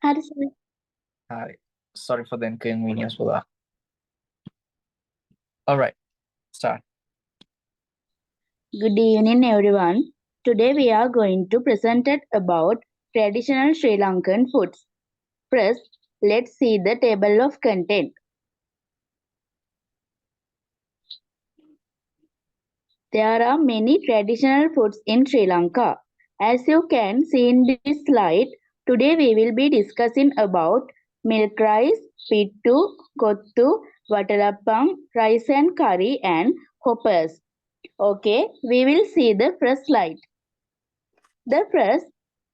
Hi, sir. Hi. Sorry for the inconvenience for that. All right, start. Good evening, everyone. Today we are going to present it about traditional Sri Lankan foods. First, let's see the table of content. There are many traditional foods in Sri Lanka. As you can see in this slide, today we will be discussing about milk rice, pittu, kottu, vatalappam, rice and curry, and hoppers. Okay, we will see the first slide. The first,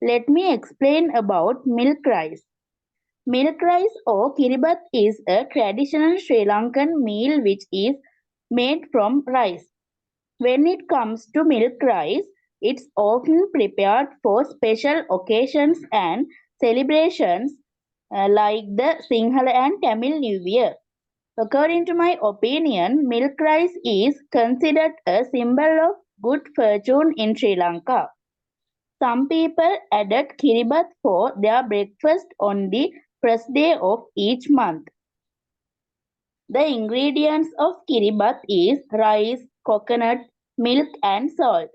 let me explain about milk rice. Milk rice or kiribat is a traditional Sri Lankan meal which is made from rice. When it comes to milk rice, it's often prepared for special occasions and celebrations like the Sinhala and Tamil New Year. According to my opinion, milk rice is considered a symbol of good fortune in Sri Lanka. Some people added kiribat for their breakfast on the first day of each month. The ingredients of kiribat is rice, coconut, milk and salt.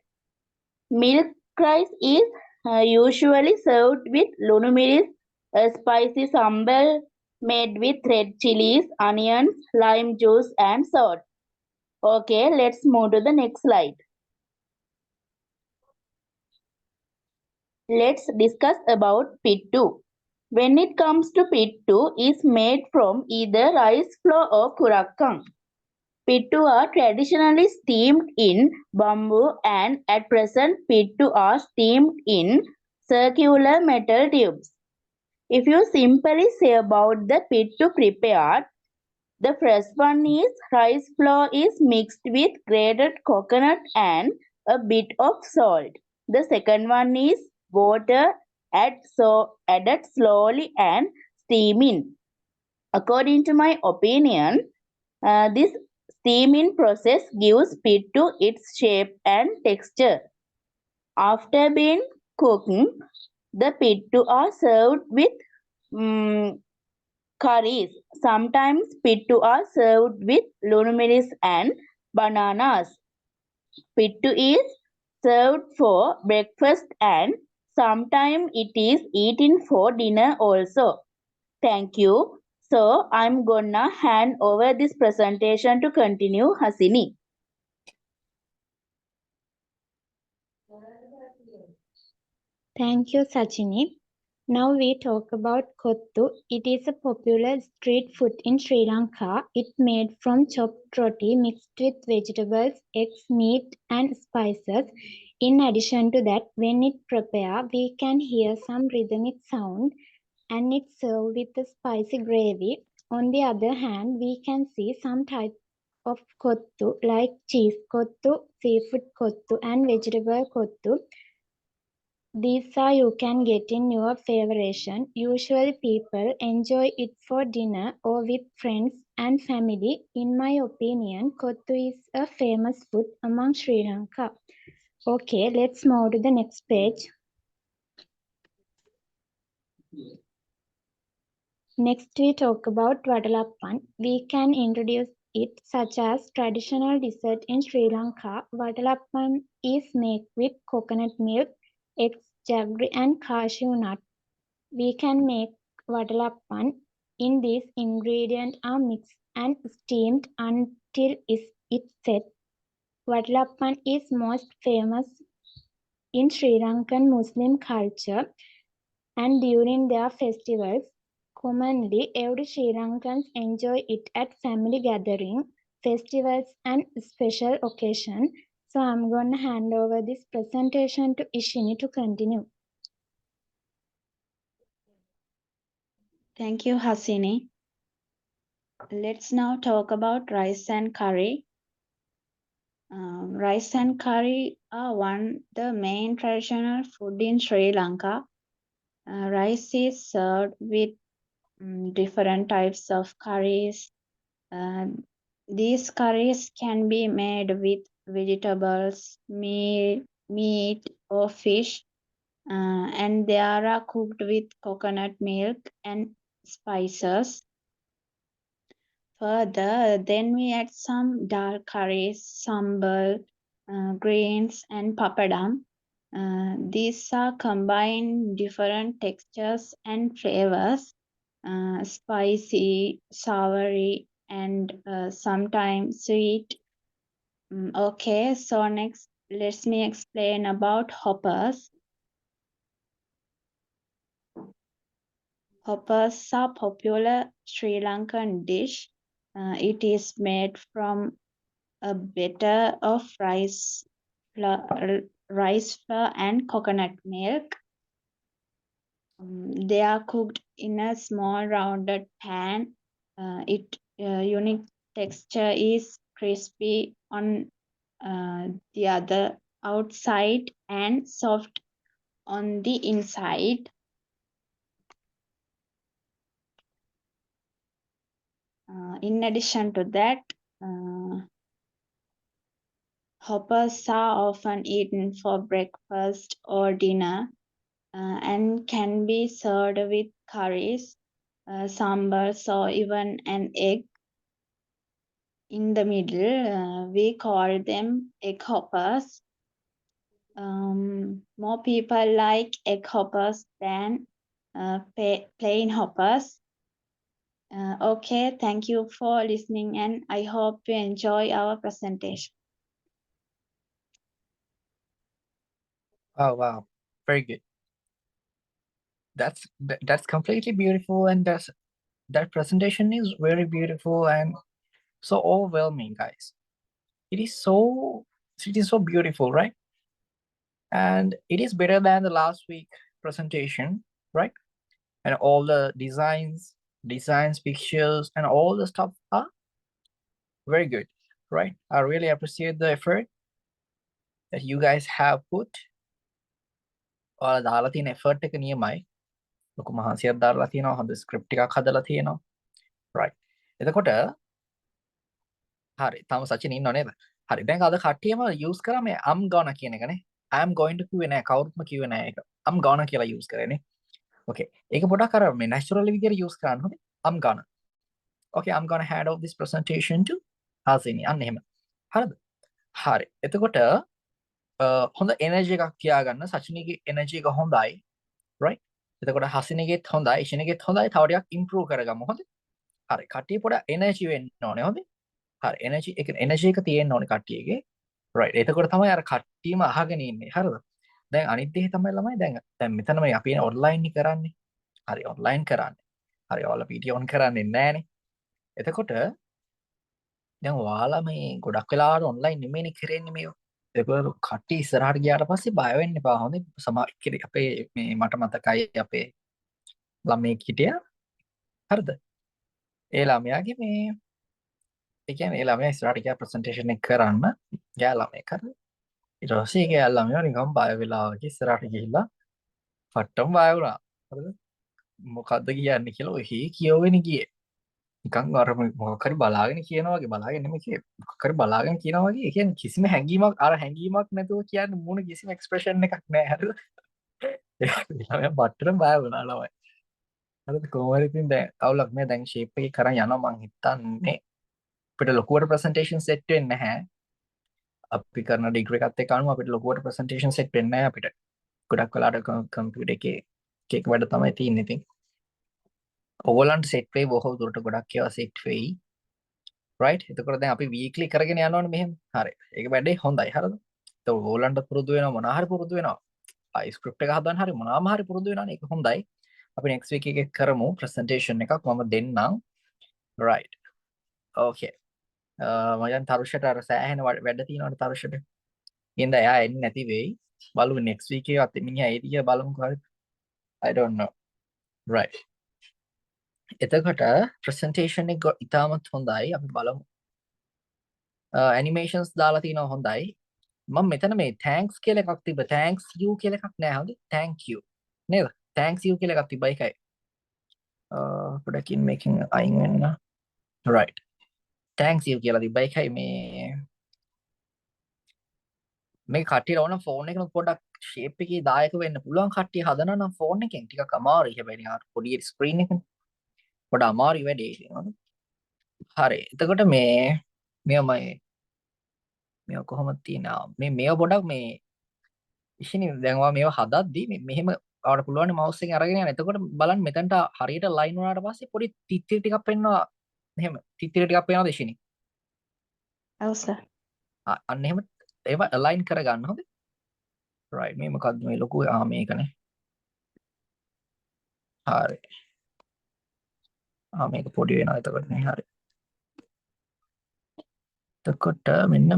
Milk rice is usually served with lunumiris, a spicy sambal made with red chilies, onions, lime juice and salt. Okay, let's move to the next slide. Let's discuss about pittu. When it comes to pittu, is made from either rice flour or kurakkam. Pittu are traditionally steamed in bamboo and at present pittu are steamed in circular metal tubes. If you simply say about the pittu prepared, the first one is rice flour is mixed with grated coconut and a bit of salt. The second one is water added slowly and steaming. According to my opinion, this steaming process gives pittu its shape and texture. After being cooked, the pittu are served with curries. Sometimes pittu are served with lunumiris and bananas. Pittu is served for breakfast and sometimes it is eaten for dinner also. Thank you. So I'm gonna hand over this presentation to continue Hasini. Thank you, Sachini. Now we talk about kottu. It is a popular street food in Sri Lanka. It's made from chopped roti mixed with vegetables, eggs, meat, and spices. In addition to that, when it prepared, we can hear some rhythmic sound and it's served with a spicy gravy. On the other hand, we can see some type of kottu like cheese kottu, seafood kottu, and vegetable kottu. These are you can get in your favoration. Usually people enjoy it for dinner or with friends and family. In my opinion, kottu is a famous food among Sri Lanka. Okay, let's move to the next page. Next we talk about vatalappam. We can introduce it such as traditional dessert in Sri Lanka. Vatalappam is made with coconut milk, eggs, jaggery and cashew nut. We can make vatalappam. In these ingredients are mixed and steamed until it's set. Vatalappam is most famous in Sri Lankan Muslim culture and during their festivals. Commonly, every Sri Lankans enjoy it at family gathering, festivals and special occasions. So I'm going to hand over this presentation to Ishini to continue. Thank you, Hasini. Let's now talk about rice and curry. Rice and curry are the main traditional food in Sri Lanka. Rice is served with different types of curries. These curries can be made with vegetables, meat or fish. and they are cooked with coconut milk and spices. Further, then we add some dal curries, sambal, greens, and papadam. These are combined different textures and flavors, spicy, savory, and sometimes sweet. Okay, so next, let me explain about hoppers. Hoppers are popular Sri Lankan dish. It is made from a batter of rice flour and coconut milk. They are cooked in a small rounded pan. Its unique texture is crispy on the other outside and soft on the inside. In addition to that, hoppers are often eaten for breakfast or dinner and can be served with curries, sambals, or even an egg in the middle. We call them egg hoppers. More people like egg hoppers than plain hoppers. Okay, thank you for listening, and I hope you enjoy our presentation. Oh, wow. Very good. That's completely beautiful, and that presentation is very beautiful and so overwhelming, guys. It is so beautiful, right? And it is better than the last week presentation, right? And all the designs, pictures, and all the stuff are very good, right? I really appreciate the effort that you guys have put. ඔයාලා දාලා තියෙන effort එක නියමයි. ලොකු මහන්සියක් දාලා තියෙනවා. හොඳ script එකක් හදලා තියෙනවා. right. එතකොට හරි. තාම සචින් ඉන්නව නේද? හරි. දැන් අද කට්ටියම use කරා මේ I'm gonna කියන එකනේ. I'm going to කිව්වේ නෑ. කවුරුත්ම කිව්වේ නෑ ඒක. I'm gonna කියලා use කරේනේ. okay. ඒක පොඩක් අර මේ natural විදියට use කරන්න හොඳේ. I'm gonna. okay, I'm gonna hand off this presentation to Hasini. අන්න එහෙම. හරිද? හරි. එතකොට හොඳ energy එකක් තියාගන්න. සචිනීගේ energy එක හොඳයි. right? එතකොට හසිනගෙත් හොඳයි, ඉෂිනගෙත් හොඳයි. තව ටිකක් improve කරගමු. හොඳයි? හරි. කට්ටිය පොඩ energy වෙන්න ඕනේ. හොඳයි? හරි. energy එක තියෙන්න ඕනේ කට්ටියගේ. right. එතකොට තමයි අර කට්ටියම අහගෙන ඉන්නේ. හරිද? දැන් අනිත් දේ තමයි ළමයි දැන් මෙතන මේ අපි online නේ කරන්නේ. හරි online කරන්නේ. හරි ඔයාලා PT on කරන්නේ නැහනේ. එතකොට දැන් ඔයාලා මේ ගොඩක් වෙලාවට online නෙමෙයිනේ කරන්නේ මේව. ඒකවල කට්ටිය ඉස්සරහට ගියාට පස්සේ බය වෙන්න එපා. හොඳේ? සමහර අපේ මේ මට මතකයි අපේ ළමයෙක් හිටියා. හරිද? ඒ ළමයාගේ මේ ඒ කියන්නේ ඒ ළමයා ඉස්සරහට ගියා ප්‍රසන්ටේෂන් එක කරන්න. ගියා ළමයෙක් හරිද? ඊට පස්සේ ඒ ළමයා නිකන් බය වෙලා වගේ ඉස්සරහට ගිහිල්ලා පට්ටම බය වුණා. හරිද? මොකද්ද කියන්නේ කියලා ඔහි කියවෙන්නේ ගියේ. නිකන් අර මොකක් හරි බලාගෙන කියනවා වගේ බලාගෙන නෙමෙයි කියේ. මොකක් හරි බලාගෙන කියනවා වගේ. ඒ කියන්නේ කිසිම හැඟීමක් හැඟීමක් නැතුව කියන්නේ මොන කිසිම එක්ස්ප්‍රෙෂන් එකක් නැහැ. හරිද? ළමයා පට්ටම බය වුණා ළමයි. හරිද? කොහොම හරි ඉතින් දැන් අවුලක් නෑ. දැන් ෂේප් එකේ කරන් යනවා මං හිතන්නේ. අපිට ලොකුවට ප්‍රසන්ටේෂන් සෙට් වෙන්නේ නැහැ. අපි කරන ඩිග්‍රී එකත් එක්ක අනුව අපිට ලොකුවට ප්‍රසන්ටේෂන් සෙට් වෙන්නේ නැහැ අපිට. ගොඩක් වෙලාට කම්පියුටර් එකේ එක වැඩ තමයි තියෙන්නේ ඉතින්. ඕගොල්ලන්ට සෙට් වෙයි බොහෝ දුරට ගොඩක් ඒවා සෙට් වෙයි. right? එතකොට දැන් අපි වීක්ලි කරගෙන යනවනේ මෙහෙම. හරි. ඒක වැඩේ හොඳයි. හරිද? ඒක ඕගොල්ලන්ට පුරුදු වෙනවා මොනවා හරි පුරුදු වෙනවා. ආයි ස්ක්‍රිප්ට් එක හදන්න හරි මොනවාම හරි පුරුදු වෙනවනේ. ඒක හොඳයි. අපි next week එකේ කරමු presentation එකක් මම දෙන්නම්. right. okay. මචං තරුෂට අර සෑහෙන වැඩ තියෙනවනේ තරුෂට. ඉතින් එයා එන්නේ නැති වෙයි. බලමු next week එකේ අත මිනිහා ඒ දිහා බලමුකෝ හරි. I don't know. right. එතකොට presentation එක ඉතාමත් හොඳයි. අපි බලමු. animations දාලා තිනවා හොඳයි. මම මෙතන මේ thanks කියලා එකක් තිබ්බ. thanks you කියලා එකක් නෑ හොඳේ. thank you. නේද? thanks you කියලා එකක් තිබ්බයි එකයි. පොඩකින් මේකෙන් අයින් වෙන්න. right. thanks you කියලා තිබ්බයි එකයි මේ මේ කට්ටියට ඕන ෆෝන් එකක පොඩ්ඩක් ෂේප් එකේ දායක වෙන්න පුළුවන් කට්ටිය හදනවා නම් ෆෝන් එකෙන් ටිකක් අමාරුයි හැබැයි නිකන් පොඩි ස්ක්‍රීන් එකනේ පොඩ අමාරුයි වැඩේ කියනවනේ හරි එතකොට මේ කොහොමද තියෙනවා මේ පොඩක් මේ ඉෂිනි දැන් ඔයා මේව හදද්දි මෙහෙම ඔයාලට පුළුවන් මවුස් එකෙන් අරගෙන යන්න එතකොට බලන්න මෙතනට හරියට ලයින් වුණාට පස්සේ පොඩි තිත්තිරි ටිකක් පෙන්නවා එහෙම තිත්තිරි ටිකක් පේනවද ඉෂිනි ඔව් සර්. අන්න එහෙම ඒවා අලයින් කරගන්න හොඳේ රයිට් මේ මොකද්ද මේ ලොකු මේකනේ හරි මේක පොඩි වෙනවා එතකොට නේ හරි එතකොට මෙන්න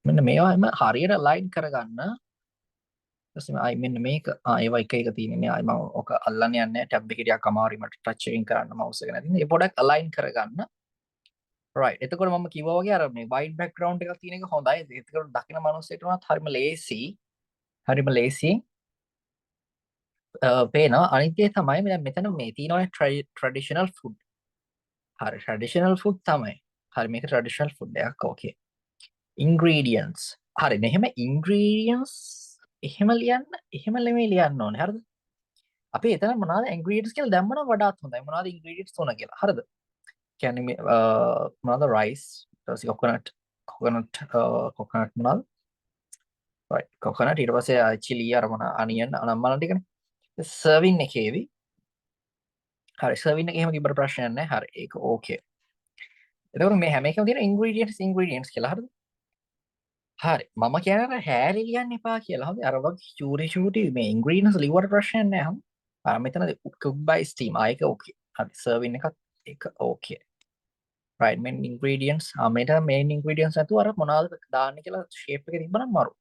මෙන්න මේවා එම හරියට ලයින් කරගන්න ඊපස්සේ ආයි මෙන්න මේක ඒවා එක එක තියෙන්නේ ආයි මම ඔක අල්ලන්න යන්නේ ටැබ් එකේ ටිකක් අමාරුයි මට ටච් එකකින් කරන්න මවුස් එක නැතිනම් ඒ පොඩක් අලයින් කරගන්න රයිට් එතකොට මම කිව්වා වගේ අර මේ වයිට් බෑග්ග්‍රවුන්ඩ් එකක් තියෙන එක හොඳයි ඒකට දකින්න මනුස්සයෙක්ට උනත් හරිම ලේසි පේනවා අනිත් දේ තමයි මෙතන මේ තියෙනවනේ ට්‍රැඩිෂනල් ෆුඩ් හරි ට්‍රැඩිෂනල් ෆුඩ් තමයි හරි මේක ට්‍රැඩිෂනල් ෆුඩ් එකක් ඕකේ ඉන්ග්‍රීඩියන්ට්ස් හරි මෙහෙම ඉන්ග්‍රීඩියන්ට්ස් එහෙම නෙමෙයි ලියන්න ඕනේ හරිද අපි එතන මොනවද ඉන්ග්‍රීඩියන්ට්ස් කියලා දැම්මම වඩාත් හොඳයි මොනවද ඉන්ග්‍රීඩියන්ට්ස් තුන කියලා හරිද කියන්නේ මේ මොනවද රයිස් ඊට පස්සේ කොකනට් මොනවද right කොකනට් ඊට පස්සේ චිලි අර මොන අනියන් අනම්මන ටිකනේ සර්වින් එකේවි හරි සර්වින් එකේ එහෙම කිව්වට ප්‍රශ්නයක් නැහැ හරි ඒක ඕකේ එතකොට මේ හැම එකම තියෙන ඉන්ග්‍රීඩියන්ට්ස් කියලා හරිද හරි මම කියන්නේ හැරි ලියන්න එපා කියලා හොඳයි අර වගේ චූටි මේ ඉන්ග්‍රීඩියන්ට්ස් ලිව්වට ප්‍රශ්නයක් නැහැ හම් මෙතන cook by steam ආයක ඕකේ හරි සර්වින් එකත් ඒක ඕකේ right main ingredients මේට main ingredients නැතුව අර මොනවද දාන්න කියලා shape එක තිබ්බනම් මරු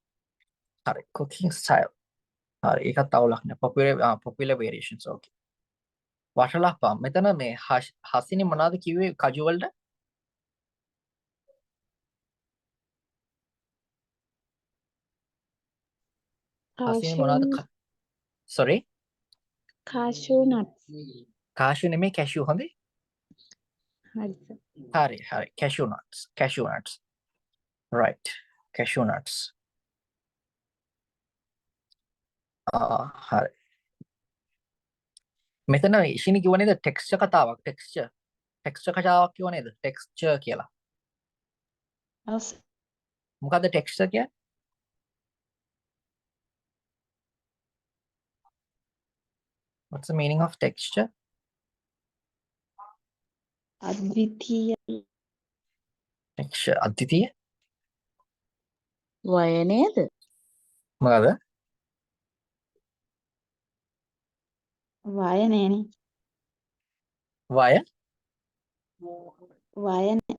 හරි cooking style හරි ඒකත් අවුලක් නෑ popular variations okay වටලප්පම් මෙතන මේ හසිනේ මොනවද කිව්වේ කජු වලට හසිනේ මොනවද sorry cashew nuts cashew නෙමෙයි cashew හොඳේ හරි හරි cashew nuts right cashew nuts හරි මෙතන ඉෂිනි කිව්ව නේද ටෙක්ස්චර් කතාවක් ටෙක්ස්චර් කතාවක් කිව්ව නේද ටෙක්ස්චර් කියලා ඔව් සර්. මොකද්ද ටෙක්ස්චර් කියන්නේ what's the meaning of texture අද්විතීය texture අද්විතීය වය නේද? මොකද වය නෑනේ. වය වය නෑ.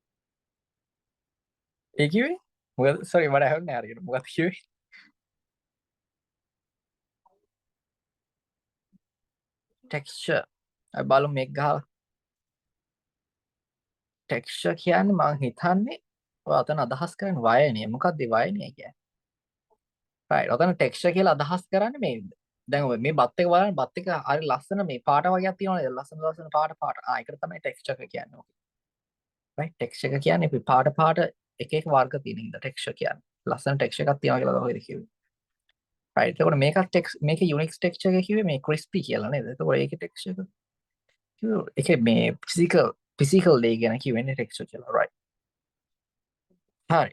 ඒ කිව්වේ මොකද sorry මට ඇහුන්නේ නැහැ හරියට මොකක්ද කිව්වේ texture අපි බලමු මේක ගහලා texture කියන්නේ මම හිතන්නේ ඔය අතන අදහස් කරන්නේ වයනේ මොකක්ද වයනේ කියන්නේ right ඔතන texture කියලා අදහස් කරන්නේ මේ දැන් ඔය මේ බත් එක බලන්න බත් එක හරි ලස්සන මේ පාට වගේක් තියෙනවනේ ලස්සන පාට ඒකට තමයි texture එක කියන්නේ ඕකේ right texture එක කියන්නේ අපි පාට එක වර්ග තියෙන හින්දා texture කියන්නේ ලස්සන texture එකක් තියෙනවා කියලා ඔයද කිව්වේ right එතකොට මේක unique texture එක කිව්වේ මේ crispy කියලා නේද එතකොට ඒකේ texture එක ඒකේ මේ physical day ගැන කියවෙන්නේ texture කියලා right හරි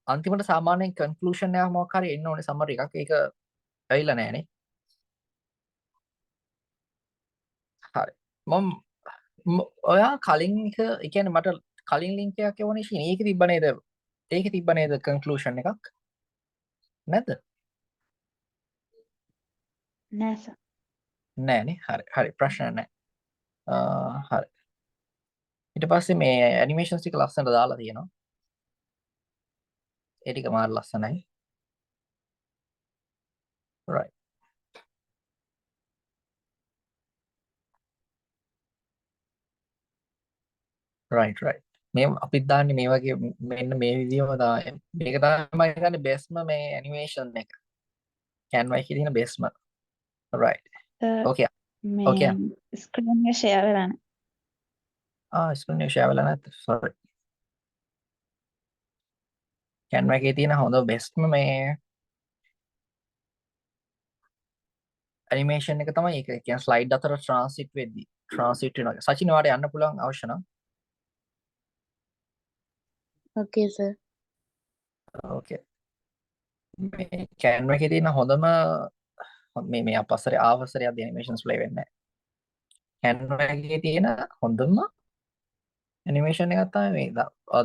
අන්තිමට සාමාන්‍යයෙන් conclusion එකක් මොකක් හරි එන්න ඕනේ summary එකක් ඒක ඇවිල්ලා නැහනේ හරි මම ඔයා කලින් එක ඒ කියන්නේ මට කලින් link එකක් එවුනේ ඉතින් ඒකේ තිබ්බ නේද conclusion එකක් නැද්ද නෑ සර්. නෑනේ හරි ප්‍රශ්න නැහැ හරි ඊට පස්සේ මේ animations ටික ලස්සනට දාලා තියෙනවා ඒ ටික මාර ලස්සනයි right right මේ අපිත් දාන්නේ මේ වගේ මෙන්න මේ විදිහම තමයි මේක තමයි මම හිතන්නේ බෙස්ම මේ ඇනිමේෂන් එක Canva එකේ තියෙන බෙස්ම right okay මේ ස්ක්‍රීන් එක ෂෙයා වෙලා නෑ. screen එක share වෙලා නැත්නම් sorry Canva එකේ තියෙන හොඳ බෙස්ට්ම මේ ඇනිමේෂන් එක තමයි ඒක. කියන්නේ ස්ලයිඩ් අතර ට්‍රාන්සිට් වෙද්දී ට්‍රාන්සිට් වෙනවා. සචින් ඔයාලට යන්න පුළුවන් අවශ්‍ය නම්. Okay, sir. ඕකේ. මේ Canva එකේ තියෙන හොඳම මේ අපස්සරේ ආවසරයක් ඇනිමේෂන්ස් ප්ලේ වෙන්නේ නැහැ. Canva එකේ තියෙන හොඳම ඇනිමේෂන් එකක් තමයි මේ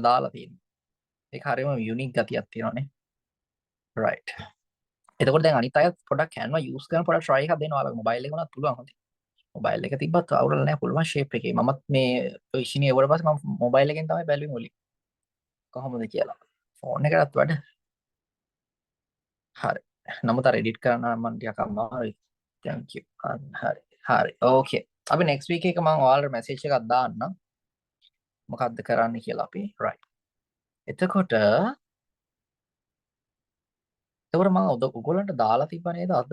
දාලා තියෙන්නේ. ඒක හරියම යුනික් ගතියක් තියෙනවානේ. right. එතකොට දැන් අනිත් අය පොඩක් Canva use කරන පොඩක් try එකක් දෙන්න ඔයාලගේ මොබයිල් එක උනත් පුළුවන් හොඳයි. මොබයිල් එක තිබ්බත් අවුලක් නැහැ පුළුවන් shape එකේ. මමත් මේ ඉෂිනේ ඒවට පස්සේ මම මොබයිල් එකෙන් තමයි බැලුවේ මුලින්. කොහොමද කියලා. ෆෝන් එකටත් වැඩ. හරි. නමුත් අර edit කරන්න නම් මම ටිකක් අමාරුයි. thank you. හරි. හරි. okay. අපි next week එක මම ඔයාලට message එකක් දාන්නම්. මොකද්ද කරන්න කියලා අපි. right. එතකොට මම ඔයගොල්ලන්ට දාලා තිබ්බ නේද අද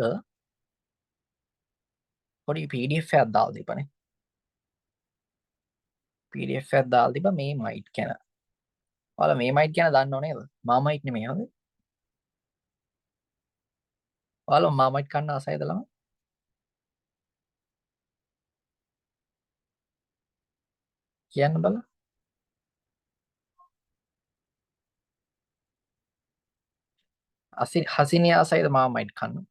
පොඩි PDF එකක් දාලා තිබ්බනේ. PDF එකක් දාලා තිබ්බ මේ මයිට් ගැන. ඔයාලා මේ මයිට් ගැන දන්නව නේද? මාමයිට් නෙමෙයි හොඳේ. ඔයාලා මාමයිට් කන්න ආසයිද ළමයි? කියන්න බලන්න. හසිනිය ආසයිද මාමයිට් කන්න?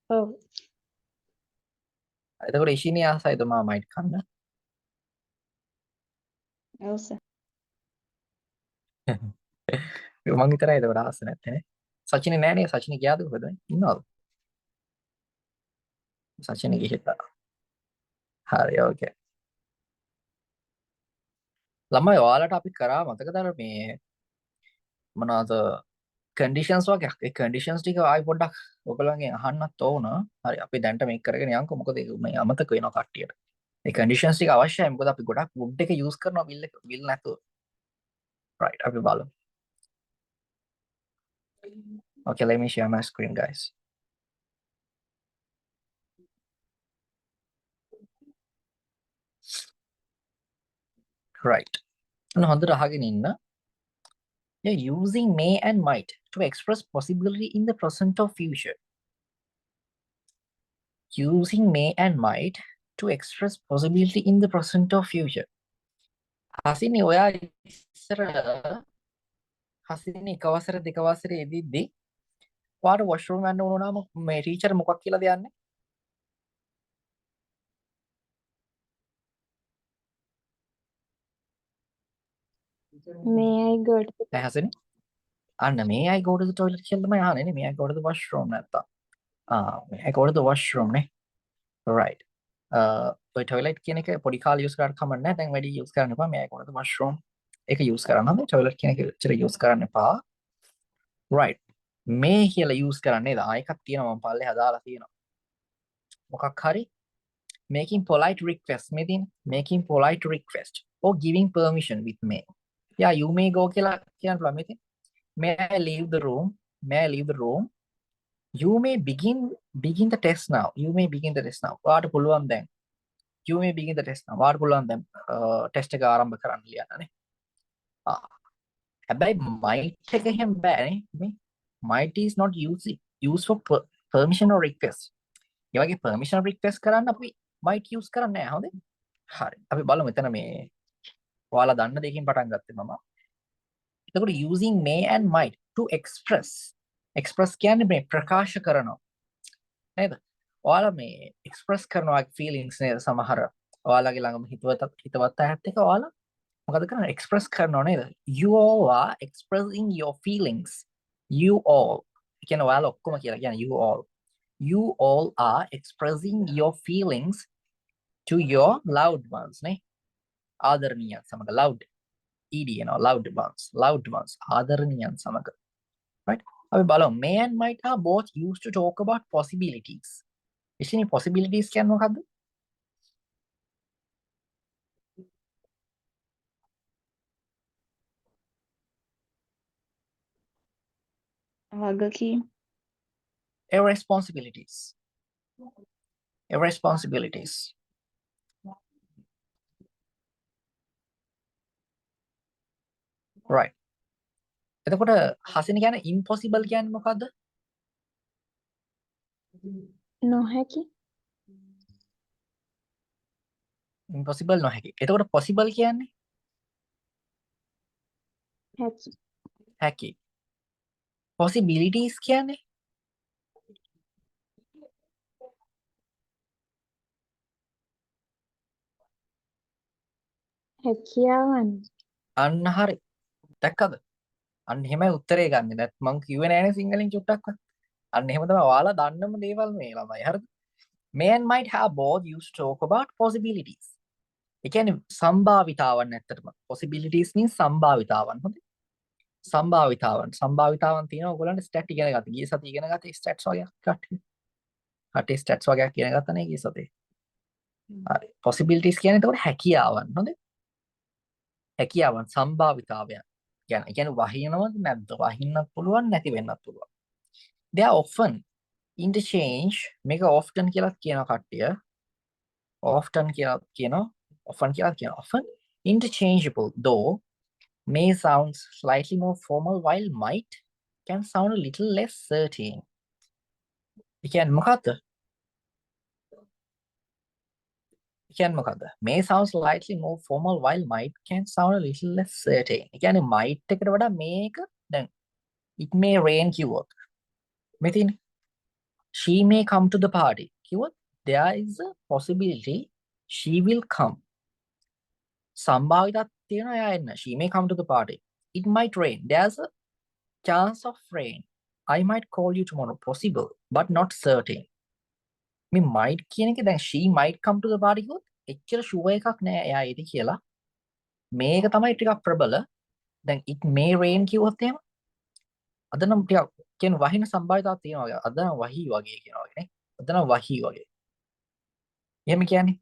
ඔව්. එතකොට ඉෂිනිය ආසයිද මාමයිට් කන්න? ඔව් සර්. මං විතරයි එතකොට ආස නැත්තේ නේ. සචිනේ නෑ නේ. සචිනේ ගියාද කොහෙද? ඉන්නවද? සචිනේ ගිහිල්ලා. හරි ඕකේ. ළමයි ඔයාලට අපි කරා මතකද අර මේ මොනවාද කන්ඩිෂන්ස් වගේ ඒ කන්ඩිෂන්ස් ටික ආයි පොඩ්ඩක් ඔයගොල්ලන්ගෙන් අහන්නත් ඕන. හරි අපි දැන්ට මේක කරගෙන යන්කො මොකද මේ අමතක වෙනවා කට්ටියට. ඒ කන්ඩිෂන්ස් ටික අවශ්‍යයි මොකද අපි ගොඩක් වුඩ් එක යූස් කරනවා බිල් නැතුව. right අපි බලමු. okay let me share my screen guys. right. හොඳට අහගෙන ඉන්න. You're using may and might to express possibility in the present or future. Using may and might to express possibility in the present or future. Hasini ඔයා ඉස්සර හසිනි එක වසර දෙක වසරේ ඉදිද්දි ඔයාට වොෂ්රූම් යන්න වුණාම මේ ටීචර් මොකක් කියලාද යන්නේ? May I go to the නෑ හසිනි. අන්න may I go to the toilet කියලා තමයි අහන්නේ නේ. may I go to the washroom නැත්තම්. may I go to the washroom නේ. right. ඔය toilet කියන එක පොඩි කාලේ use කරාට කමක් නැහැ. දැන් වැඩි use කරන්න එපා. may I go to the washroom ඒක use කරන්න හොඳයි. toilet කියන එක ඇත්තට use කරන්න එපා. right. මේ කියලා use කරන්නේ නේද? එකක් තියෙනවා මම පල්ලේ හදාලා තියෙනවා. මොකක් හරි making polite request මෙදින් making polite request or giving permission with may. yeah you may go කියලා කියන්න පුළුවන් මෙදින්. may I leave the room? may I leave the room? you may begin the test now. you may begin the test now. ඔයාට පුළුවන් දැන්. you may begin the test now. ඔයාට පුළුවන් දැන් test එක ආරම්භ කරන්න ලියන්න නේ. හැබැයි might එක එහෙම බෑනේ. මේ might is not used for permission or request. ඒ වගේ permission request කරන්න අපි might use කරන්නේ නැහැ. හොඳේ. හරි. අපි බලමු මෙතන මේ ඔයාලා දන්න දෙකකින් පටන් ගත්තේ මම. එතකොට using may and might to express කියන්නේ මේ ප්‍රකාශ කරනවා. නේද? ඔයාලා මේ express කරනවා feelings නේද සමහර ඔයාලගේ ළඟම හිතවත් අයත් එක්ක ඔයාලා මොකද කරන්නේ express කරනවා නේද? you all are expressing your feelings. you all කියන ඔයාලා ඔක්කොම කියලා කියන්නේ you all are expressing your feelings to your loved ones නේ. ආදරණීයන් සමග loved ed එනවා loved ones ආදරණීයන් සමග. right. අපි බලමු may and might are both used to talk about possibilities. ඉතින් possibilities කියන්නේ මොකද්ද? වගකීම්. irresponsibilities. right. එතකොට හසින කියන්නේ impossible කියන්නේ මොකද්ද? නොහැකි. impossible නොහැකි. එතකොට possible කියන්නේ හැකි. හැකි. possibilities කියන්නේ හැකියාවන්. අන්න හරි. දැක්කද? අන්න එහෙමයි උත්තරේ ගන්න. දැන් මං කිව්වේ නෑනේ සිංහලෙන් චුට්ටක්වත්. අන්න එහෙම තමයි ඔයාලා දන්නම දේවල් මේ ළමයි. හරිද? May and might have both used to talk about possibilities. ඒ කියන්නේ සම්භාවිතාවන් ඇත්තටම. possibilities means සම්භාවිතාවන්. හොඳයි. සම්භාවිතාවන් තියෙනවා ඔයගොල්ලන්ට ස්ටැට් ඉගෙන ගත්ත. ගිය සතිය ඉගෙන ගත්ත ස්ටැට්ස් වගේ කට්ටිය. කට්ටිය ස්ටැට්ස් වගේ ඉගෙන ගත්තා නේ ගිය සතියේ. හරි. possibilities කියන්නේ එතකොට හැකියාවන්. හොඳයි. හැකියාවන් සම්භාවිතාවයන්. කියන්නේ වහිනවද නැද්ද? වහින්නත් පුළුවන් නැති වෙන්නත් පුළුවන්. They are often interchange මේක often කියලා කියන කට්ටිය often interchangeable though may sounds slightly more formal while might can sound a little less certain. ඒ කියන්නේ මොකද්ද? may sound slightly more formal while might can sound a little less certain. ඒ කියන්නේ might එකට වඩා මේක දැන් it may rain කිව්වොත් මෙතින් she may come to the party කිව්වොත් there is a possibility she will come. සම්භාවිතයක් තියෙනවා එයා එන්න. She may come to the party. It might rain. There's a chance of rain. I might call you tomorrow. Possible, but not certain. මේ might කියන එක දැන් she might come to the party කිව්වොත් එච්චර sure එකක් නෑ එයා එයි කියලා. මේක තමයි ටිකක් ප්‍රබල. දැන් it may rain කිව්වොත් එහෙම අද නම් ටිකක් කියන වහින සම්භාවිතාවක් තියෙනවා වගේ. අද නම් වහී වගේ කියනවා වගේ නේ. අද නම් වහී වගේ. එහෙම කියන්නේ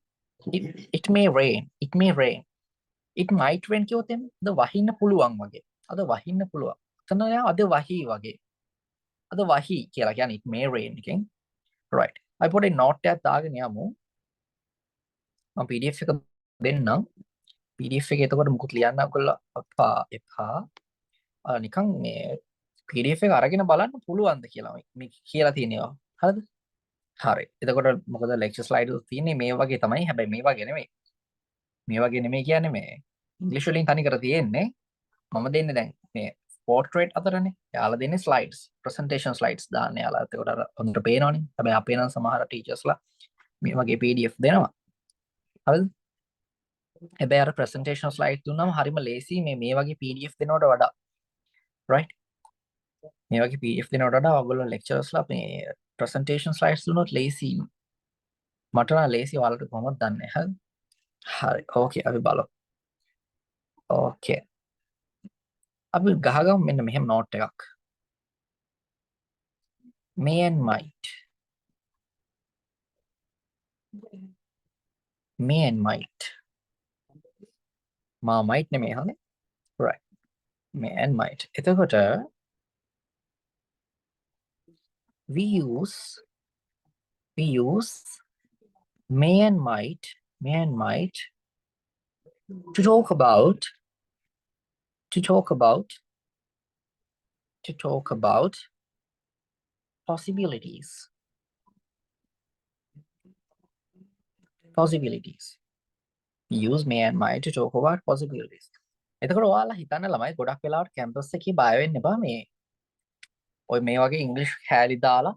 it may rain. It may rain. it might rain කිව්වොත් එහෙම අද වහින්න පුළුවන් වගේ. අද වහින්න පුළුවන්. එතන යා අද වහී වගේ. අද වහී කියලා කියන්නේ it may rain එකෙන්. right. අපි පොඩි note එකක් දාගෙන යමු. මම PDF එක දෙන්නම්. PDF එකේ එතකොට මුකුත් ලියන්න ඔයගොල්ලෝ එපා. නිකන් මේ PDF එක අරගෙන බලන්න පුළුවන්ද කියලා මේ කියලා තියෙනවා. හරිද? හරි. එතකොට මොකද lecture slide එක තියෙන්නේ මේ වගේ තමයි. හැබැයි මේ වගේ නෙමෙයි. මේ වගේ නෙමෙයි කියන්නේ මේ ඉංග්‍රීසි වලින් තනි කර තියෙන්නේ. මම දෙන්නේ දැන් මේ portrait අතරනේ. යාලා දෙන්නේ slides, presentation slides දාන්නේ යාලා. ඒකට අර හොඳට පේනවනේ. හැබැයි අපේ නම් සමහර teachersලා මේ වගේ PDF දෙනවා. හරිද? හැබැයි අර presentation slides දුන්නාම හරිම ලේසි මේ වගේ PDF දෙනවට වඩා. right? මේ වගේ PDF දෙනවට වඩා ඔයගොල්ලෝ lecturersලා මේ presentation slides දුනොත් ලේසි. මට නම් ලේසි ඔයාලට කොහොමද දන්නේ? හරිද? හරි. ඕකේ අපි බලමු. ඕකේ. අපි ගහගමු මෙන්න මෙහෙම note එකක්. May and might. May and might. might නෙමෙයි හරිනේ. right. May and might. එතකොට we use may and might to talk about possibilities. We use may and might to talk about possibilities. එතකොට ඔයාලා හිතන්න ළමයි ගොඩක් වෙලාවට කැම්පස් එකේ බය වෙන්න එපා මේ ඔය මේ වගේ ඉංග්‍රීසි හැලි දාලා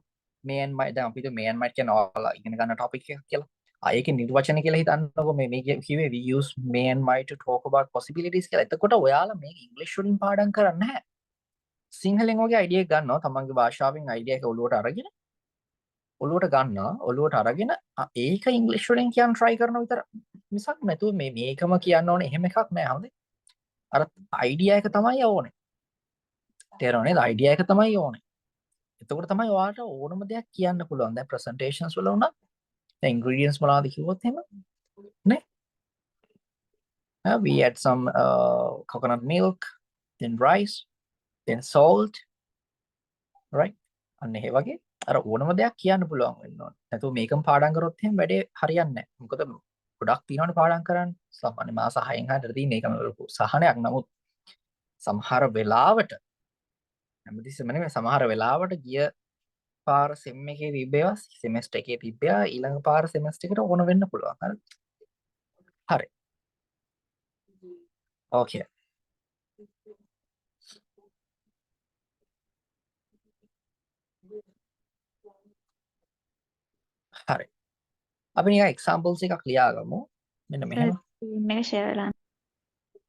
may and might දැන් අපි may and might කියන ඔයාලා ඉගෙන ගන්න ටොපික් එකක් කියලා. ඒකේ නිර්වචන කියලා හිතන්නකො මේ කිව්වේ we use may and might to talk about possibilities කියලා. එතකොට ඔයාලා මේක ඉංග්‍රීසි වලින් පාඩම් කරන්නේ නැහැ. සිංහලෙන් වගේ අයිඩියා එක ගන්නවා තමන්ගේ භාෂාවෙන් අයිඩියා එක ඔලුවට අරගෙන ඒක ඉංග්‍රීසි වලින් කියන්න try කරන විතර මිසක් නැතුව මේකම කියන්න ඕනේ එහෙම එකක් නෑ හොඳේ. අර අයිඩියා එක තමයි ඕනේ. තේරෙනවද? අයිඩියා එක තමයි ඕනේ. එතකොට තමයි ඔයාලට ඕනම දෙයක් කියන්න පුළුවන්. දැන් presentations වල උනත් දැන් ingredients මොනවද කිව්වොත් එහෙම නේ? We add some coconut milk, then rice, then salt, right? අන්න ඒ වගේ අර ඕනම දෙයක් කියන්න පුළුවන් වෙන්න ඕනේ. නැතුව මේකම පාඩම් කරොත් එහෙම වැඩේ හරියන්නේ නැහැ. මොකද ගොඩක් තියෙනවනේ පාඩම් කරන්න. සාමාන්‍ය මාස 6න් හදලා තියෙන එකම සහනයක්. නමුත් සමහර වෙලාවට හැමතිස්සෙම නෙමෙයි සමහර වෙලාවට ගිය පාර සෙම් එකේ තිබ්බේවා සෙමෙස්ටර් එකේ තිබ්බා ඊළඟ පාර සෙමෙස්ටර් එකට ඕන වෙන්න පුළුවන්. හරි. ඕකේ. හරි. අපි නිකන් එක්සැම්පල්ස් එකක් ලියාගමු. මෙන්න මෙහෙම. මේක ෂෙයා වෙලා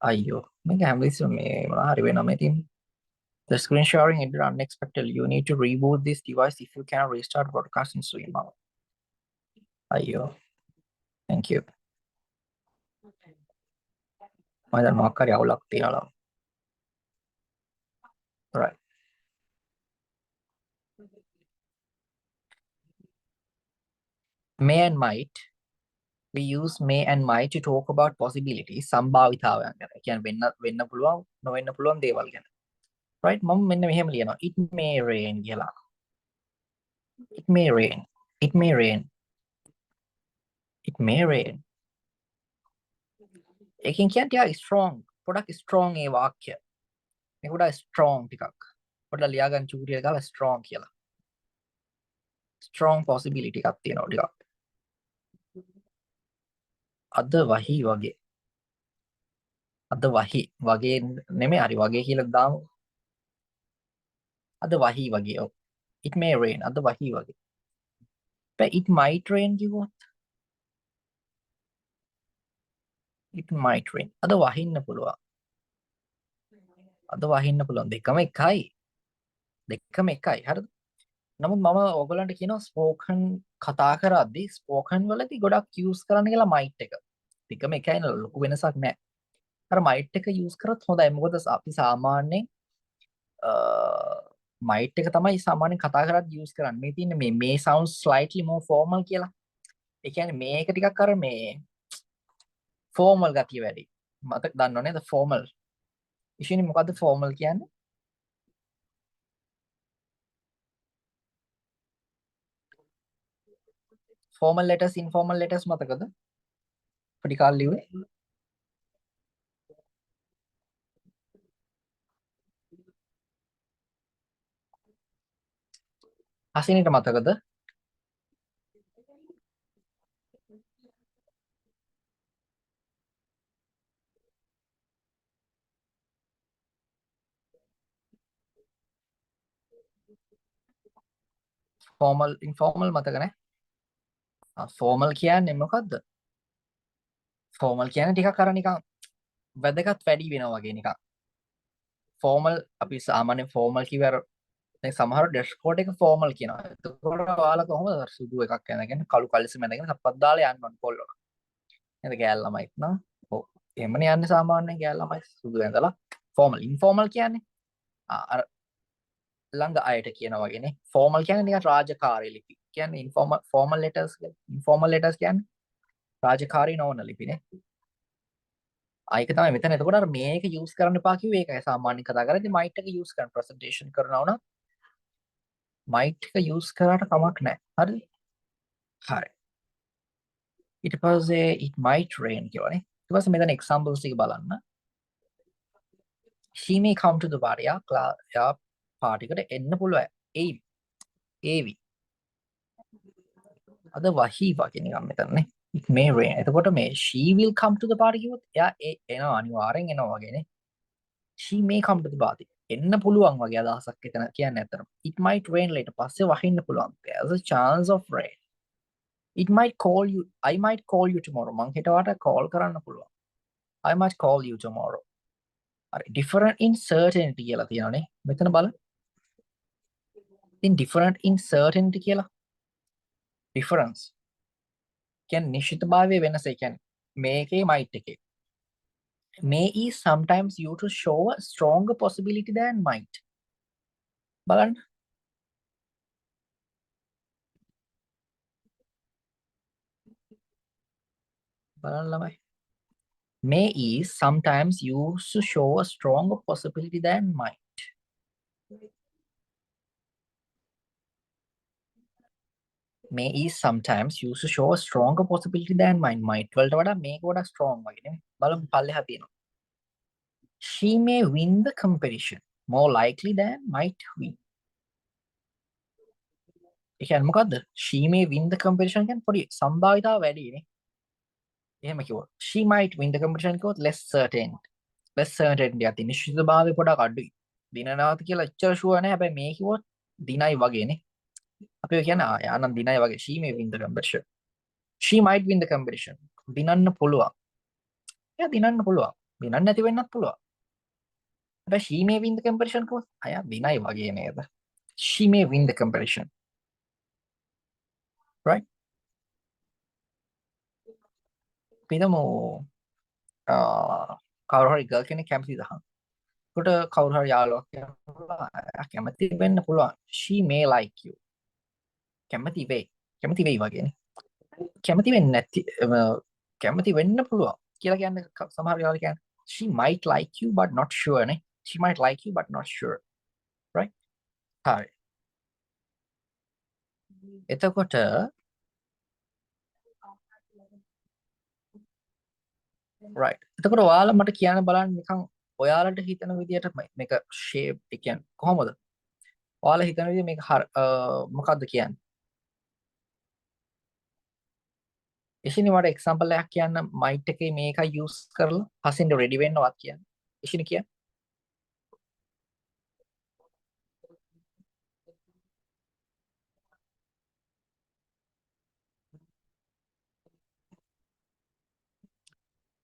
අයියෝ මේක හැමතිස්සෙම මේ මොනවා හරි වෙනවා මේ තියෙන්නේ. The screen sharing ended unexpectedly. You need to reboot this device if you can restart broadcasting stream. අයියෝ. Thank you. මම දැන් මොකක් හරි අවුලක් තියනවා. Right. May and might. We use may and might to talk about possibilities. සම්භාවිතාවයන් ගැන. ඒ කියන්නේ වෙන්න පුළුවන් නොවෙන්න පුළුවන් දේවල් ගැන. Right? මම මෙන්න මෙහෙම ලියනවා. It may rain කියලා. It may rain. It may rain. It may rain. එකෙන් කියන්නේ ටිකක් strong. පොඩක් strong ඒ වාක්‍ය. මේක උඩ strong ටිකක්. පොඩ්ඩක් ලියා ගන්න චූටිය ගාලා strong කියලා. Strong possibility එකක් තියෙනවා ටිකක්. අද වහි වගේ. අද වහි වගේ නෙමෙයි හරි වගේ කියලා දාමු. අද වහි වගේ. ඔව්. It may rain. අද වහි වගේ. It might rain කිව්වොත්. It might rain. අද වහින්න පුළුවන්. අද වහින්න පුළුවන්. දෙකම එකයි. දෙකම එකයි. හරිද? නමුත් මම ඔයගලන්ට කියනවා ස්පෝකන් කතා කරද්දී ස්පෝකන් වලදී ගොඩක් යූස් කරන්න කියලා මයිට් එක. දෙකම එකයි නේද? ලොකු වෙනසක් නැහැ. අර මයිට් එක යූස් කරත් හොඳයි. මොකද අපි සාමාන්‍යයෙන් මයිට් එක තමයි සාමාන්‍යයෙන් කතා කරද්දී යූස් කරන්නේ. මේ තියෙන්නේ මේ sounds slightly more formal කියලා. ඒ කියන්නේ මේක ටිකක් අර මේ formal ගතිය වැඩි. මතක දන්නව නේද formal? ඉතින් මොකද්ද formal කියන්නේ? formal letters informal letters මතකද? පොඩි කාලේ ලිව්වේ. හසිනිට මතකද? formal informal මතක නැහැ. formal කියන්නේ මොකද්ද? formal කියන්නේ ටිකක් අර නිකන් වැදගත් වැඩි වෙනවා වගේ නිකන්. formal අපි සාමාන්‍යයෙන් formal කිව්වර දැන් සමහර ඩ්‍රෙස් කෝඩ් එක formal කියනවා. එතකොට ඔයාලා කොහොමද සුදු එකක් යනගෙන කළු කලිසම ඇඳගෙන සප්පත් දාලා යන්න ඕන කොල්ලෝ. නේද ගෑල් ළමයිත් නා. ඔව්. එහෙමනේ යන්නේ සාමාන්‍යයෙන් ගෑල් ළමයි සුදු ඇඳලා formal informal කියන්නේ අර ළඟ අයට කියනවා වගේනේ. formal කියන්නේ නිකන් රාජකාරී ලිපි. කියන්නේ informal letters කියලා. informal letters කියන්නේ රාජකාරී නොවන ලිපිනේ. ආයක තමයි මෙතන එතකොට අර මේක යූස් කරන්න එපා කිව්වේ ඒකයි සාමාන්‍යයෙන් කතා කරද්දී might එක යූස් කරන්න presentation කරනවා නම් might එක යූස් කරාට කමක් නැහැ. හරිද? හරි. ඊට පස්සේ it might rain කියවනේ. ඊට පස්සේ මෙතන examples ටික බලන්න. she may come to the party. යා පාටි එකට එන්න පුළුවන්. ඒවි. අද වහි වගේ නිකන් මෙතනනේ. it may rain. එතකොට මේ she will come to the party කිව්වොත් එයා එනවා අනිවාර්යෙන් එනවා වගේනේ. she may come to the party. එන්න පුළුවන් වගේ අදහසක් එතන කියන්නේ ඇත්තටම. it might rain later. පස්සේ වහින්න පුළුවන්. there's a chance of rain. it might call you. I might call you tomorrow. මං හෙටවට call කරන්න පුළුවන්. I might call you tomorrow. හරි different in certainty කියලා තියෙනවානේ. මෙතන බලන්න. in different in certainty කියලා. difference. කියන්නේ නිශ්චිතභාවයේ වෙනස. ඒ කියන්නේ මේකේ might එකේ may is sometimes used to show a stronger possibility than might. බලන්න. බලන්න ළමයි. May is sometimes used to show a stronger possibility than might. May is sometimes used to show a stronger possibility than might. Might වලට වඩා මේක වඩා strong වගේ නේ. බලමු පල්ලෙහා තියෙනවා. She may win the competition. more likely than might win. ඒ කියන්නේ මොකද්ද? she may win the competition කියන්නේ පොඩි සම්භාවිතාව වැඩිනේ. එහෙම කිව්වොත් she might win the competition කිව්වොත් less certain. less certainty ඇති නිශ්චිතභාවය පොඩක් අඩුයි. දිනනවාද කියලා එච්චර ෂුවර් නැහැ. හැබැයි මේ කිව්වොත් දිනයි වගේනේ. අපි කියන්නේ යානම් දිනයි වගේ. she may win the competition. she might win the competition. දිනන්න පුළුවන්. එයා දිනන්න පුළුවන්. දිනන්න නැති වෙන්නත් පුළුවන්. හැබැයි she may win the competition කිව්වොත් අයා දිනයි වගේ නේද? she may win the competition. right? පිටම කවුරු හරි ගර්ල් කෙනෙක් කැමතිද අහන්න. කොට කවුරු හරි යාළුවක් කියනවා කැමති වෙන්න පුළුවන්. she may like you. කැමති වෙයි වගේනේ. කැමති වෙන්නේ නැති කැමති වෙන්න පුළුවන් කියලා කියන්නේ සමහර වෙලාවට කියන්නේ she might like you but not sure නේ. she might like you but not sure. right? හරි. එතකොට right. එතකොට ඔයාලා මට කියන්න බලන්න නිකන් ඔයාලට හිතන විදියට මේක shape ඒ කියන්නේ කොහොමද? ඔයාලා හිතන විදිය මේක මොකක්ද කියන්නේ? ඉතින් මට එක්සැම්පල් එකක් කියන්න might එකේ මේකයි use කරලා හසින්ද ready වෙන්නවත් කියන්නේ. ඉතින් කියන්නේ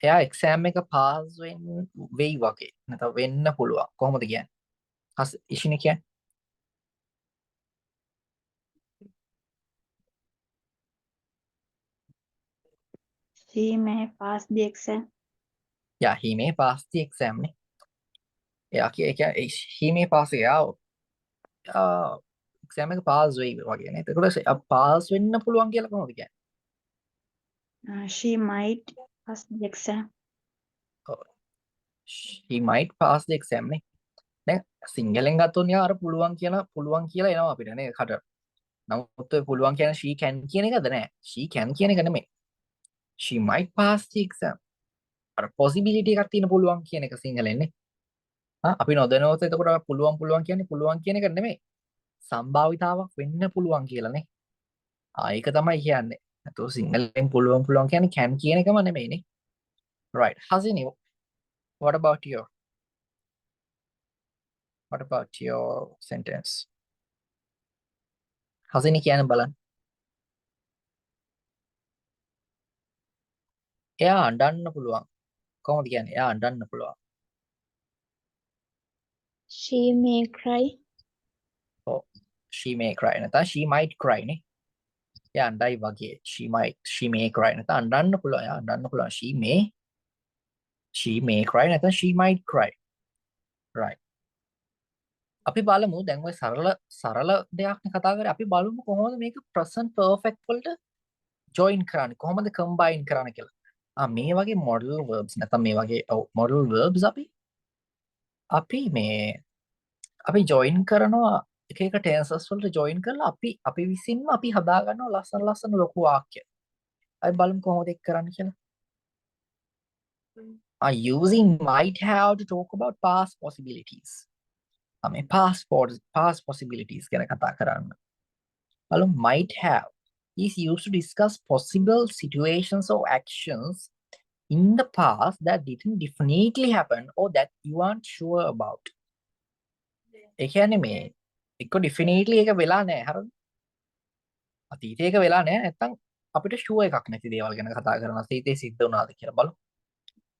එයා එක්සෑම් එක පාස් වෙයි වගේ නැත්නම් වෙන්න පුළුවන් කොහොමද කියන්නේ? හස් ඉෂින කියන්නේ She may pass the exam. yeah he may pass the exam නේ. එයා කියන්නේ he may pass එයා එක්සෑම් එක පාස් වෙයි වගේ නේ. එතකොට පාස් වෙන්න පුළුවන් කියලා කොහොමද කියන්නේ? She might pass the exam. he might pass the exam නේ. දැන් සිංහලෙන් ගත්තොත් යා අර පුළුවන් කියලා එනවා අපිට නේ කට. නමුත් ඔය පුළුවන් කියන she can කියන එකද නෑ. she can කියන එක නෙමෙයි. she might pass the exam. අර possibility එකක් තියෙන පුළුවන් කියන එක සිංහලෙන් නේ. අපි නොදැනුවත් එතකොට පුළුවන් කියන්නේ පුළුවන් කියන එක නෙමෙයි. සම්භාවිතාවක් වෙන්න පුළුවන් කියලා නේ. ඒක තමයි කියන්නේ. නැතෝ සිංහලෙන් පුළුවන් කියන්නේ can කියන එකම නෙමෙයිනේ. right. Hasini, what about your sentence? Hasini කියන්න බලන්න. එයා අඬන්න පුළුවන්. කොහොමද කියන්නේ? එයා අඬන්න පුළුවන්. She may cry. Oh, she may cry නැත්නම් she might cry නේ. එයා අඬයි වගේ. she may cry නැත්නම් අඬන්න පුළුවන්. එයා අඬන්න පුළුවන්. she may cry නැත්නම් she might cry. right. අපි බලමු දැන් ඔය සරල දෙයක් නේ කතා කරේ. අපි බලමු කොහොමද මේක present perfect වලට join කරන්නේ. කොහොමද combine කරන්නේ කියලා. මේ වගේ modal verbs නැත්නම් මේ වගේ modal verbs අපි join කරනවා එක tenses වලට join කරලා අපි විසින්ම අපි හදා ගන්නවා ලස්සන ලොකු වාක්‍ය. අපි බලමු කොහොමද ඒක කරන්නේ කියලා. Using might have to talk about past possibilities. past possibilities ගැන කතා කරන්න. බලමු might have is used to discuss possible situations or actions in the past that didn't definitely happen or that you aren't sure about. ඒ කියන්නේ මේ එක්ක definitely එක වෙලා නැහැ හරිද? අතීතේ එක වෙලා නැහැ නැත්තම් අපිට sure එකක් නැති දේවල් ගැන කතා කරනවා. අතීතේ සිද්ධ වුණාද කියලා බලමු.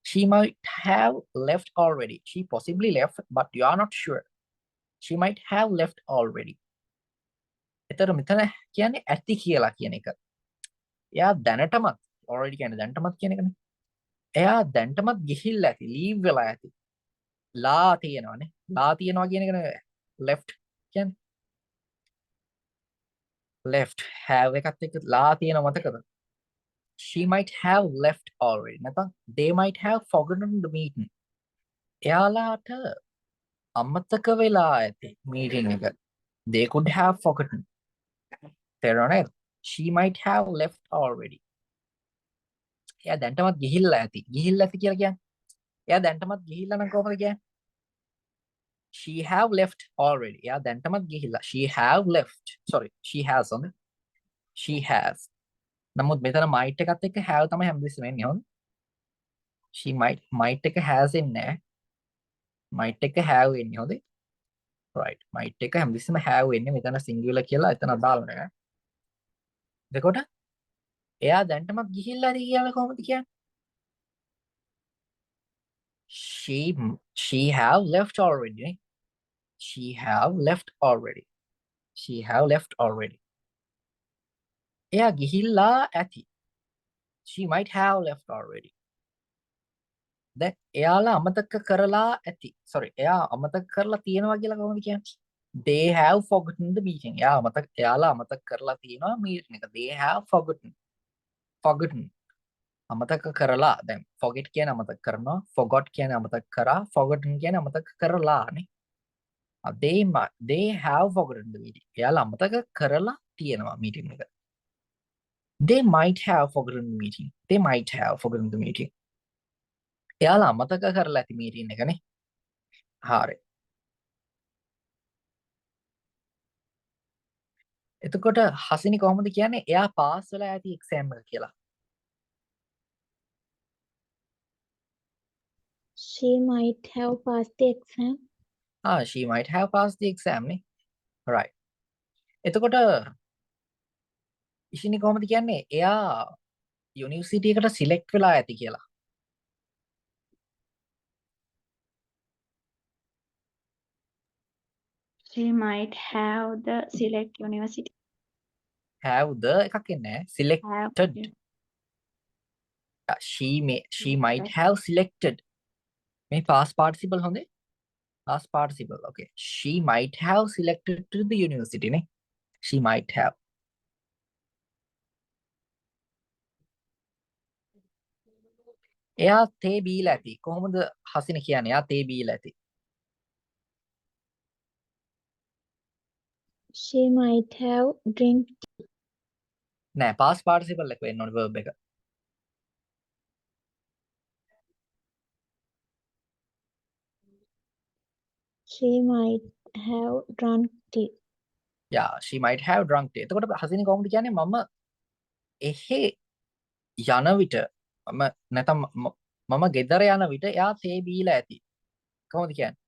She might have left already. She possibly left but you are not sure. She might have left already. එතන මෙතන කියන්නේ ඇති කියලා කියන එක. එයා දැනටමත් already කියන්නේ දැනටමත් කියන එකනේ. එයා දැනටමත් ගිහිල්ලා ඇති, leave වෙලා ඇති. ලා තියෙනවානේ. ලා තියෙනවා කියන එකනේ left කියන්නේ. left have එකත් එක්ක ලා තියෙන මතකද? She might have left already. නැත්නම් they might have forgotten the meeting. එයාලාට අමතක වෙලා ඇති meeting එක. They could have forgotten. තේරුණා නේද? She might have left already. එයා දැන්ටමත් ගිහිල්ලා ඇති. ගිහිල්ලා ඇති කියලා කියන්නේ. එයා දැන්ටමත් ගිහිල්ලා නම් කොහොමද කියන්නේ? she have left already. එයා දැන්ටමත් ගිහිල්ලා. She have left. Sorry, she has on. She has. නමුත් මෙතන might එකත් එක්ක have තමයි හැමදෙස්සෙම එන්නේ හොඳ. She might එක has එන්නේ නැහැ. might එක have එන්නේ හොඳේ. right. might එක හැමදෙස්සෙම have එන්නේ මෙතන singular කියලා එතන අදාළ නැහැ. එතකොට එයා දැන්ටමත් ගිහිල්ලාද කියලා කොහොමද කියන්නේ? She have left already. නේ? She have left already. She have left already. එයා ගිහිල්ලා ඇති. She might have left already. දැන් එයාලා අමතක කරලා ඇති. sorry එයා අමතක කරලා තියෙනවා කියලා කොහොමද කියන්නේ? They have forgotten the meeting. එයාලා අමතක කරලා තියෙනවා meeting එක. They have forgotten. අමතක කරලා. දැන් forget කියන්නේ අමතක කරනවා. forgot කියන්නේ අමතක කරා. forgotten කියන්නේ අමතක කරලා නේ. They have forgotten the meeting. එයාලා අමතක කරලා තියෙනවා meeting එක. They might have forgotten the meeting. They might have forgotten the meeting. එයාලා අමතක කරලා ඇති meeting එක නේ. හරි. එතකොට හසිනි කොහොමද කියන්නේ එයා පාස් වෙලා ඇති එක්සෑම් එක කියලා? She might have passed the exam. she might have passed the exam නේ. right. එතකොට ඉෂිනි කොහොමද කියන්නේ එයා යුනිවර්සිටි එකට සිලෙක්ට් වෙලා ඇති කියලා? She might have the select university. have the එකක් එන්නේ නැහැ. selected. she might have selected. මේ past participle හොඳේ? past participle. okay. She might have selected to the university නේ. She might have. එයා තේ බීලා ඇති. කොහොමද හසින කියන්නේ එයා තේ බීලා ඇති? She might have drink. නෑ past participle එක වෙන්න ඕනේ verb එක. She might have drunk tea. yeah, she might have drunk tea. එතකොට හසින කොහොමද කියන්නේ මම එහෙ යන විට මම නැතම් මම ගෙදර යන විට එයා තේ බීලා ඇති. කොහොමද කියන්නේ?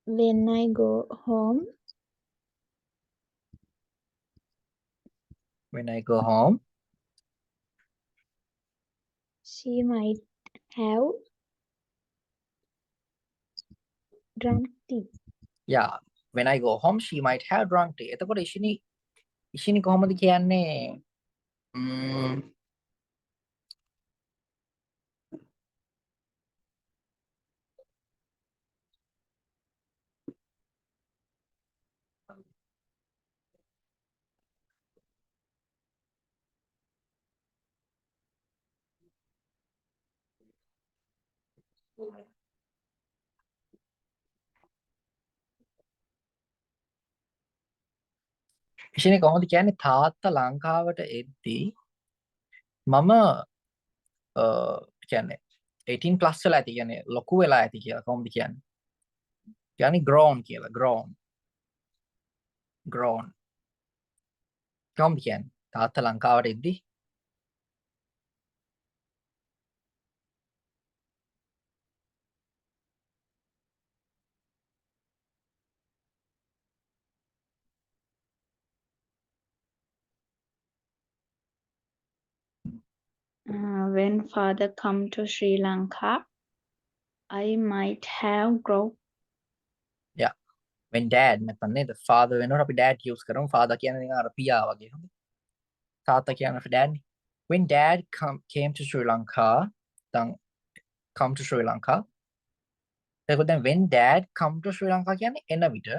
When I go home, when I go home, she might have drunk tea. yeah, when I go home she might have drunk tea. එතකොට ඉෂිනි කොහොමද කියන්නේ? ඉෂිනි කොහොමද කියන්නේ තාත්තා ලංකාවට එද්දී මම කියන්නේ 18 plus වෙලා ඇති කියන්නේ ලොකු වෙලා ඇති කියලා කොහොමද කියන්නේ? කියන්නේ grown කියලා grown කොහොමද කියන්නේ තාත්තා ලංකාවට එද්දී? When father come to Sri Lanka, I might have grown. yeah, when dad නැත්නම් නේද father වෙනකොට අපි dad use කරමු. father කියන්නේ නිකන් අර පියා වගේ හොඳ. තාත්තා කියන්නේ for dad නේ. When dad came to Sri Lanka, then come to Sri Lanka. එතකොට දැන් when dad come to Sri Lanka කියන්නේ එන විට.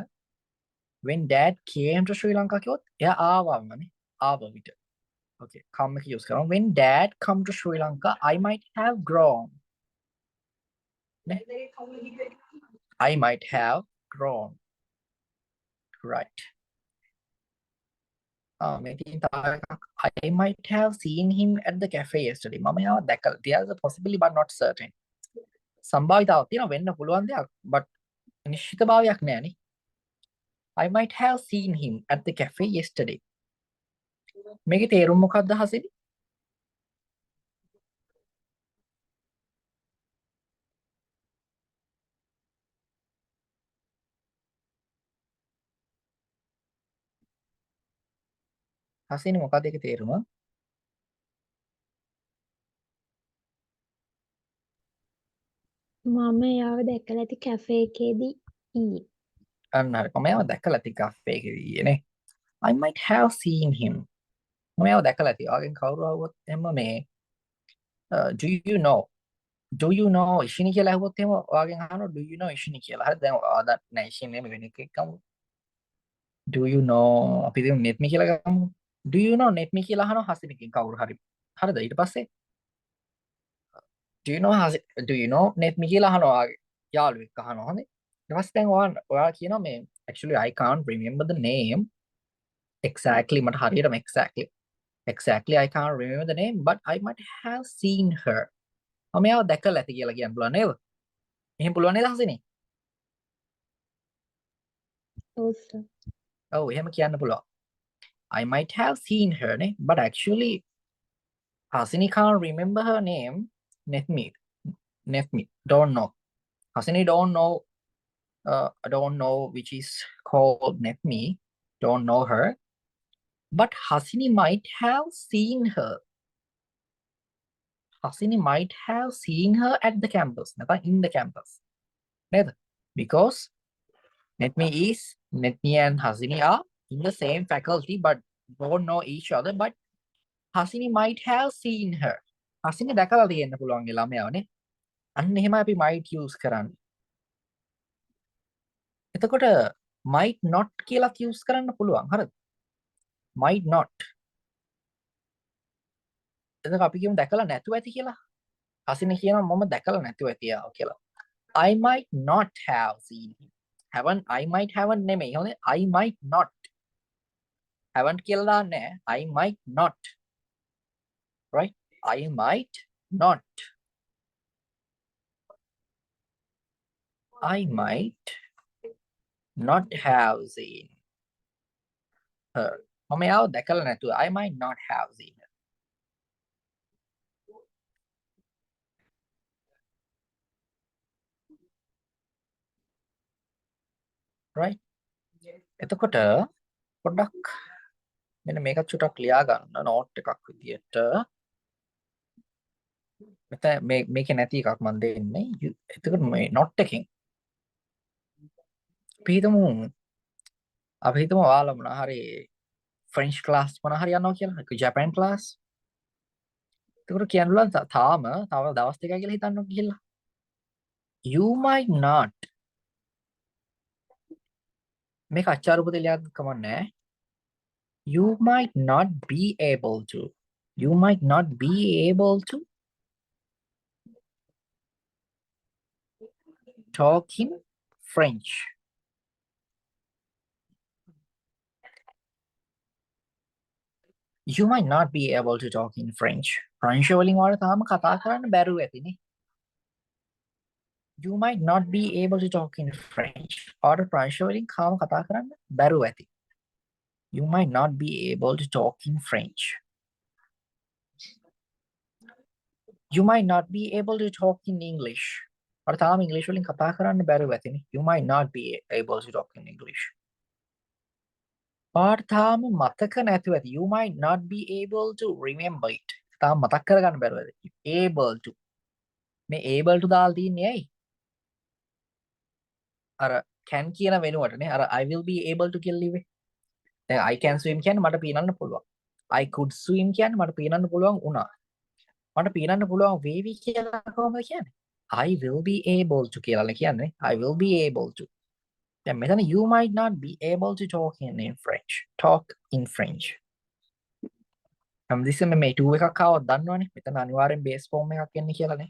when dad came to Sri Lanka කිව්වොත් එයා ආවමනේ. ආව විට. okay, come එක use කරමු. when dad come to Sri Lanka, I might have grown. I might have grown. right. maybe I might have seen him at the cafe yesterday. මම යාව දැකලා. There's a possibility but not certain. සම්භාවිතාවක් තියෙනවා වෙන්න පුළුවන් දෙයක් but නිශ්චිතභාවයක් නෑනේ. I might have seen him at the cafe yesterday. මේකේ තේරුම මොකක්ද හසිනි? හසිනි මොකක්ද ඒකේ තේරුම? මම එයාව දැකලා ඇති කැෆේ එකේදී ඊයේ. අන්න හරි. මම එයාව දැකලා ඇති cafe එකේදී නේ. I might have seen him. මම එයාව දැකලා ඇති. ඔයාගෙන් කවුරු ආවොත් එහෙම මේ do you know ඉෂිනි කියලා ඇහුවොත් එහෙම ඔයාගෙන් අහනවා do you know ඉෂිනි කියලා. හරි දැන් ඔයා දන්නේ නැහැ ඉෂිනි නෙමෙයි වෙන එකෙක් ගමු. Do you know අපි දැන් net me කියලා ගමු. Do you know net me කියලා අහනවා හසිනකින් කවුරු හරි. හරිද? ඊට පස්සේ do you know net me කියලා අහනවා ඔයාගේ යාළුවෙක් අහනවා. හොඳේ. ඊට පස්සේ දැන් ඔයා කියනවා මේ actually I can't remember the name exactly මට හරියටම exactly I can't remember the name but I might have seen her. මම එයාව දැකලා ඇති කියලා කියන්න පුළුවන් නේද? එහෙම පුළුවන් නේද හසිනි? ඔව් සර්. ඔව් එහෙම කියන්න පුළුවන්. I might have seen her නේ but actually Hasini can't remember her name. Netmeet don't know. Hasini don't know I don't know which is called Netme. Don't know her. But Hasini might have seen her. Hasini might have seen her at the campus. නැත්නම් in the campus. නේද? Because Netme and Hasini are in the same faculty but don't know each other. But Hasini might have seen her. Hasini දැකලා තියෙන්න පුළුවන් ඒ ළමයාවනේ. අන්න එහෙම අපි might use කරන්නේ. එතකොට might not කියලා use කරන්න පුළුවන්. හරිද? Might not. එතකොට අපි කියමු දැකලා නැතුව ඇති කියලා. Hasini කියනවා මම දැකලා නැතුව ඇති යාව කියලා. I might not have seen him. I might haven't නෙමෙයි. හොඳේ I might not. haven't කියලා දාන්නේ I might not. Right? I might not. I might not have seen her. මම යාව දැකලා නැතුව I might not have seen her. Right? එතකොට පොඩ්ඩක් මෙන්න මේකත් චුට්ටක් ලියා ගන්න නෝට් එකක් විදියට. මෙතන මේකේ නැති එකක් මම දෙන්නේ. එතකොට මේ නෝට් එකෙන් අපි හිතමු ඔයාලා මොනවා හරි ෆ්‍රෙන්ච් ක්ලාස් මොනවා හරි යනවා කියලා. ජපන් ක්ලාස්. එතකොට කියනවා තව දවස් දෙකයි කියලා හිතන්නකො ගිහිල්ලා. You might not. මේක අච්චාරු පුතේ ලියන්න කමන්නේ. You might not be able to. You might not be able to talk in French. You might not be able to talk in French. French වලින් වල තාම කතා කරන්න බැරුව ඇතිනේ. You might not be able to talk in French. or French වලින් තාම කතා කරන්න බැරුව ඇති. You might not be able to talk in French. You might not be able to talk in English. or තාම English වලින් කතා කරන්න බැරුව ඇතිනේ. You might not be able to talk in English. or තාම මතක නැතුව ඇති. You might not be able to remember it. තාම මතක් කරගන්න බැරුව ඇති. Able to. මේ able to දාලා තියන්නේ ඇයි? අර can කියන වෙනුවටනේ අර I will be able to කියලා ලිව්වේ. දැන් I can swim කියන්නේ මට පීනන්න පුළුවන්. I could swim කියන්නේ මට පීනන්න පුළුවන් වුණා. මට පීනන්න පුළුවන් වේවි කියලා කොහොමද කියන්නේ? I will be able to කියලානේ කියන්නේ. I will be able to. දැන් මෙතන you might not be able to talk in French. Talk in French. හැමදෙස්සෙම මේ 2 එකක් ආවොත් දන්නවනේ. මෙතන අනිවාර්යෙන් base form එකක් එන්නේ කියලානේ.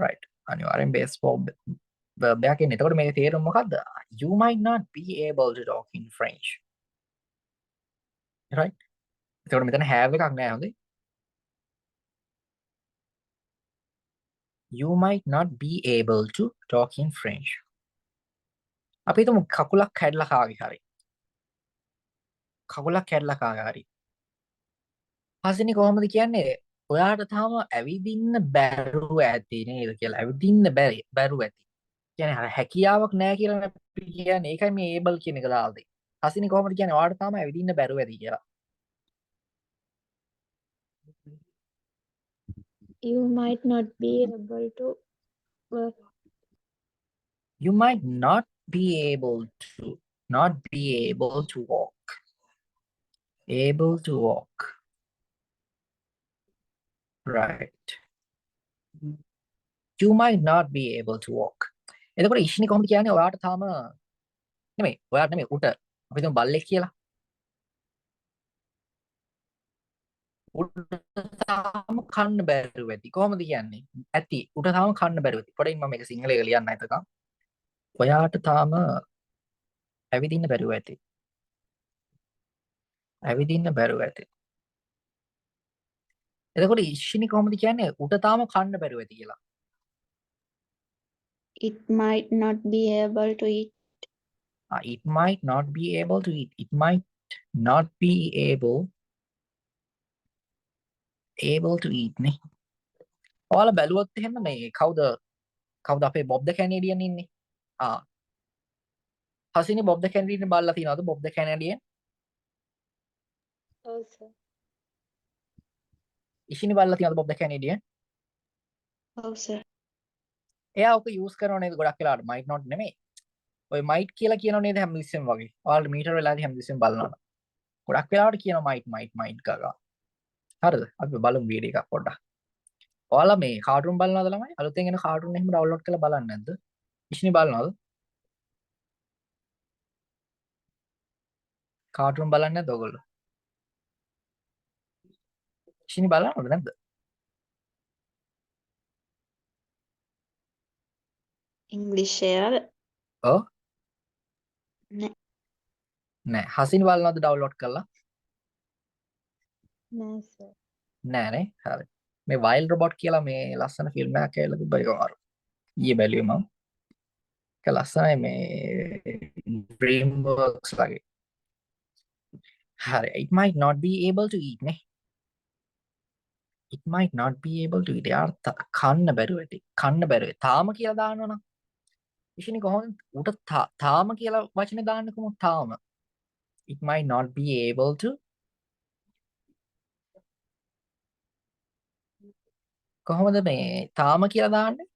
Right. අනිවාර්යෙන් base form verb එකක් එන්නේ. එතකොට මේකේ තේරුම මොකද්ද? You might not be able to talk in French. Right? එතකොට මෙතන have එකක් නෑ හොඳේ. You might not be able to talk in French. අපි හිතමු කකුලක් කැඩලා කාගේ හරි. කකුලක් කැඩලා කාගේ හරි. හසිනි කොහොමද කියන්නේ? ඔයාට තාම ඇවිදින්න බැරුව ඇති නේද කියලා. ඇවිදින්න බැරුව ඇති. කියන්නේ අර හැකියාවක් නැහැ කියලා අපි කියන්නේ. ඒකයි මේ able කියන එක දාලා දෙන්නේ. හසිනි කොහොමද කියන්නේ? ඔයාට තාම ඇවිදින්න බැරුව ඇති කියලා. You might not be able to work. You might not be able to walk. Able to walk. Right. You might not be able to walk. එතකොට ඉෂ්නි කොහොමද කියන්නේ? ඔයාට තාම නෙමෙයි. ඔයාට නෙමෙයි උට. අපි හිතමු බල්ලෙක් කියලා. උට තාම කන්න බැරුව ඇති. කොහොමද කියන්නේ? ඇති. උට තාම කන්න බැරුව ඇති. පොඩ්ඩක් මම මේක සිංහලෙන් ලියන්න හිතකම්. ඔයාට තාම ඇවිදින්න බැරුව ඇති. ඇවිදින්න බැරුව ඇති. එතකොට ඉෂ්නි කොහොමද කියන්නේ? උට තාම කන්න බැරුව ඇති කියලා. It might not be able to eat. It might not be able to eat. It might not be able to eat නේ. ඔයාලා බැලුවොත් එහෙම මේ කවුද අපේ බොබ් ද කැනේඩියන් ඉන්නේ? හසිනි බොබ් ද කැනේඩියන් බලලා තියෙනවද? බොබ් ද කැනේඩියන්? ඔව් සර්. ඉෂිනි බලලා තියෙනවද බොබ් ද කැනේඩියන්? ඔව් සර්. එයා ඔක යූස් කරනව නේද ගොඩක් වෙලාවට? might not නෙමෙයි. ඔය might කියලා කියනව නේද හැමතිස්සෙම වගේ. ඔයාලට මීටර වෙලාදී හැමතිස්සෙම බලනවා. ගොඩක් වෙලාවට කියනවා might ගාලා. හරිද? අපි බලමු වීඩියෝ එකක් පොඩ්ඩක්. ඔයාලා මේ කාටුන් බලනවද ළමයි? අලුතෙන් එන කාටුන් එහෙම ඩවුන්ලෝඩ් කරලා බලන්නේ නැද්ද? ඉෂ්නි බලනවද? කාටුන් බලන්නේ නැද්ද ඔයගොල්ලෝ? ඉෂ්නි බලනවද නැද්ද? English share. ඔව්. නෑ. නෑ. හසිනි බලනවද ඩවුන්ලෝඩ් කරලා? නෑ සර්. නෑ නේ. හරි. මේ වයිල්ඩ් රොබොට් කියලා මේ ලස්සන ෆිල්ම් එකක් ඇවිල්ලා තිබ්බා ඒක අර. ඊයේ බැලුවේ මම. ඒක ලස්සනයි මේ DreamWorks වගේ. හරි. It might not be able to eat නේ. It might not be able to eat. යාර කන්න බැරුව ඇති. කන්න බැරුව. තාම කියලා දානවනම් ඉෂිනි කොහොමද උට තාම කියලා වචනේ දාන්නේ කොහොමද තාම? It might not be able to කොහොමද මේ තාම කියලා දාන්නේ?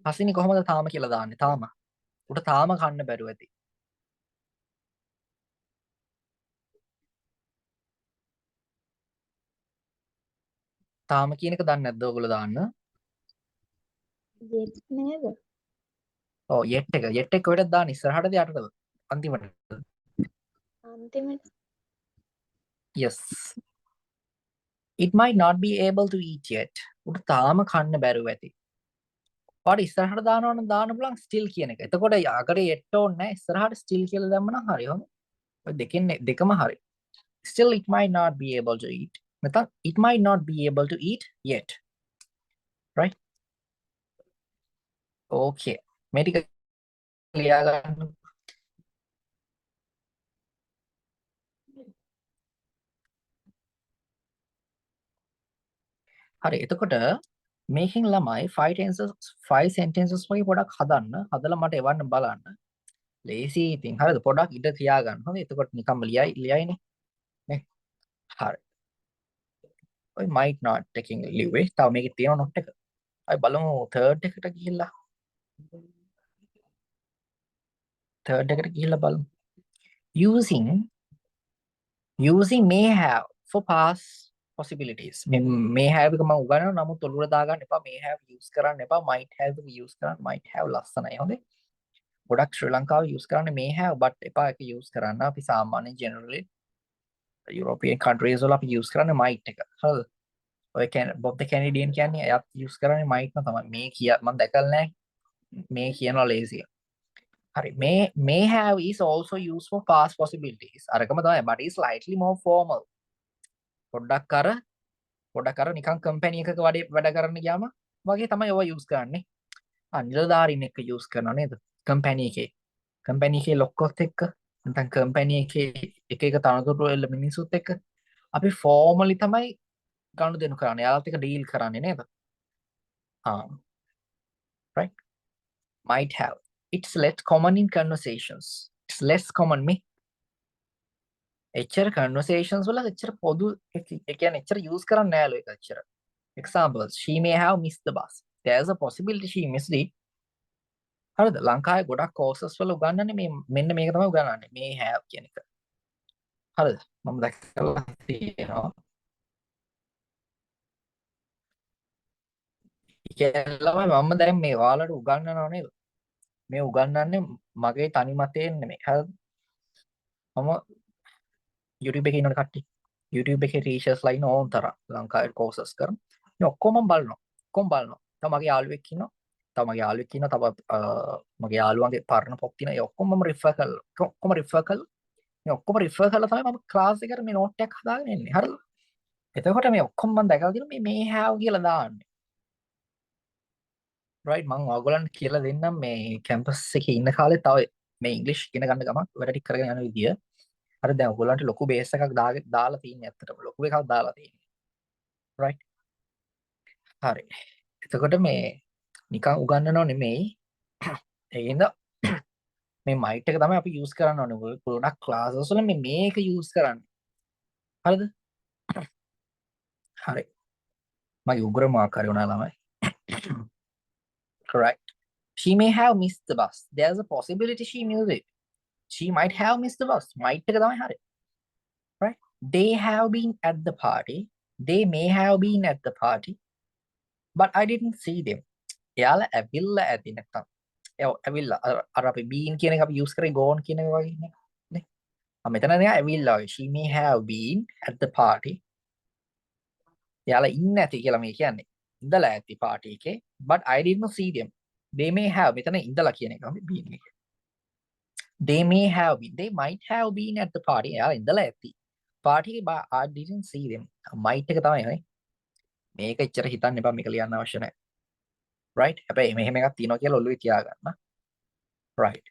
හසිනි කොහොමද තාම කියලා දාන්නේ? තාම. උට තාම කන්න බැරුව ඇති. තාම කියන එක දන්නේ නැද්ද ඔයගොල්ලෝ දාන්න? yet නේද? ඔව් yet එක කොහෙටද දාන්නේ? ඉස්සරහටද යටටද? අන්තිමට. අන්තිමට. Yes. It might not be able to eat yet. උට තාම කන්න බැරුව ඇති. ඔයාට ඉස්සරහට දානවා නම් දාන්න පුළුවන් still කියන එක. එතකොට යකට yet ඕනේ නැහැ. ඉස්සරහට still කියලා දැම්මනම් හරි හොඳ. ඔය දෙකම හරි. Still it might not be able to eat. නැත්නම් it might not be able to eat yet. Right? Okay. මේ ටික ලියා ගන්න. හරි. එතකොට මේකෙන් ළමයි 5 sentences වගේ පොඩක් හදන්න. හදලා මට එවන්න බලන්න. ලේසි ඉතින්. හරිද? පොඩක් ඉඳ තියාගන්න. හොඳයි. එතකොට නිකම්ම ලියයිනේ. නේ? හරි. ඔය might not එකකින් ලිව්වේ. තව මේකේ තියෙන note එක. අපි බලමු third එකට ගිහිල්ලා. third එකට ගිහිල්ලා බලමු. using may have for past possibilities. may have එක මම උගන්වනවා නමුත් ඔළුවට දාගන්න එපා. may have use කරන්න එපා. might have එක use කරන්න. might have ලස්සනයි. හොඳේ. ගොඩක් ශ්‍රී ලංකාවේ use කරන්නේ may have but එපා එක use කරන්න. අපි සාමාන්‍යයෙන් generally European countries වල අපි use කරන්නේ might එක. හරිද? ඔය බොබ් ද කැනේඩියන් කියන්නේ එයාත් use කරන්නේ might න තමයි. මේ මම දැකලා නැහැ. මේ කියනවා lazy. හරි may have is also used for past possibilities අරකම තමයි but is slightly more formal පොඩ්ඩක් අර නිකන් කම්පැනි එකක වැඩ කරන්න ගියාම වගේ තමයි ඔය යූස් කරන්නේ නිලධාරීන් එක්ක යූස් කරනවා නේද කම්පැනි එකේ ලොක්කොත් එක්ක නැත්නම් කම්පැනි එකේ එක තනතුරු වල මිනිස්සුත් එක්ක අපි ෆෝමලි තමයි ගනුදෙනු කරන්නේ යාළුවත් එක්ක ඩීල් කරන්නේ නේද right might have it's less common in conversations it's less common me එච්චර conversations වල එච්චර පොදු ඒ කියන්නේ එච්චර use කරන්නේ නෑලු ඒක එච්චර examples she may have missed the bus there's a possibility she missed it හරිද ලංකාවේ ගොඩක් courses වල උගන්වන්නේ මේ මෙන්න මේක තමයි උගන්වන්නේ may have කියන එක හරිද මම දැක්කලා තියෙනවා කියලා මම දැන් මේ ඔයාලට උගන්වනවා නේද මේ උගන්වන්නේ මගේ තනි මතයෙන් නෙමෙයි හරිද මම YouTube එකේ ඉන්න කට්ටිය YouTube එකේ ටීචර්ස් ලයින් ඕන් තරම් ලංකාවේ courses කරන මේ ඔක්කොම බලනවා තව මගේ යාළුවෙක් ඉන්නවා තව මගේ යාළුවන්ගේ පරණ පොත් තියෙනවා ඒ ඔක්කොම මම රිෆර් කරලා මේ ඔක්කොම රිෆර් කරලා තමයි මම ක්ලාස් එකට මේ නෝට් එකක් හදාගෙන එන්නේ හරිද එතකොට මේ ඔක්කොම මම දැකලා තියෙනවා මේ have කියලා දාන්නේ right මම ඔයගොල්ලන්ට කියලා දෙන්නම් මේ කැම්පස් එකේ ඉන්න කාලේ තව මේ ඉංග්‍රීසි ඉගෙන ගන්න ගමන් වැඩ ටික කරගෙන යන විදිය අර දැන් ඔයගොල්ලන්ට ලොකු බේස් එකක් දාලා තියෙන්නේ ඇත්තටම ලොකු එකක් දාලා තියෙන්නේ right හරි එතකොට මේ නිකන් උගන්වනව නෙමෙයි ඒකින්ද මේ මයිට් එක තමයි අපි යූස් කරන්න ඕනේ ගොඩක් ක්ලාසස් වල මේක යූස් කරන්නේ හරිද හරි මගේ උග්‍ර මාකාරය වුණා ළමයි correct she may have missed the bus there's a possibility she missed it she might have missed the bus might එක තමයි හරි right they have been at the party they may have been at the party but I didn't see them එයාලා ඇවිල්ලා ඇති නැත්තම් ඇවිල්ලා අර අපි been කියන එක අපි use කරේ gone කියන එක වගේ නේ මෙතන නෑ ඇවිල්ලා she may have been at the party එයාලා ඉන්නේ නැති කියලා මේ කියන්නේ ඉඳලා ඇති party එකේ but I didn't see them they may have මෙතන ඉඳලා කියන එක අපි been එක they may have been they might have been at the party එයාලා ඉඳලා ඇති party එකේ but I didn't see them might එක තමයි නේ මේක එච්චර හිතන්න එපා මේක ලියන්න අවශ්‍ය නැහැ right හැබැයි මෙහෙම එකක් තියෙනවා කියලා ඔළුවේ තියාගන්න right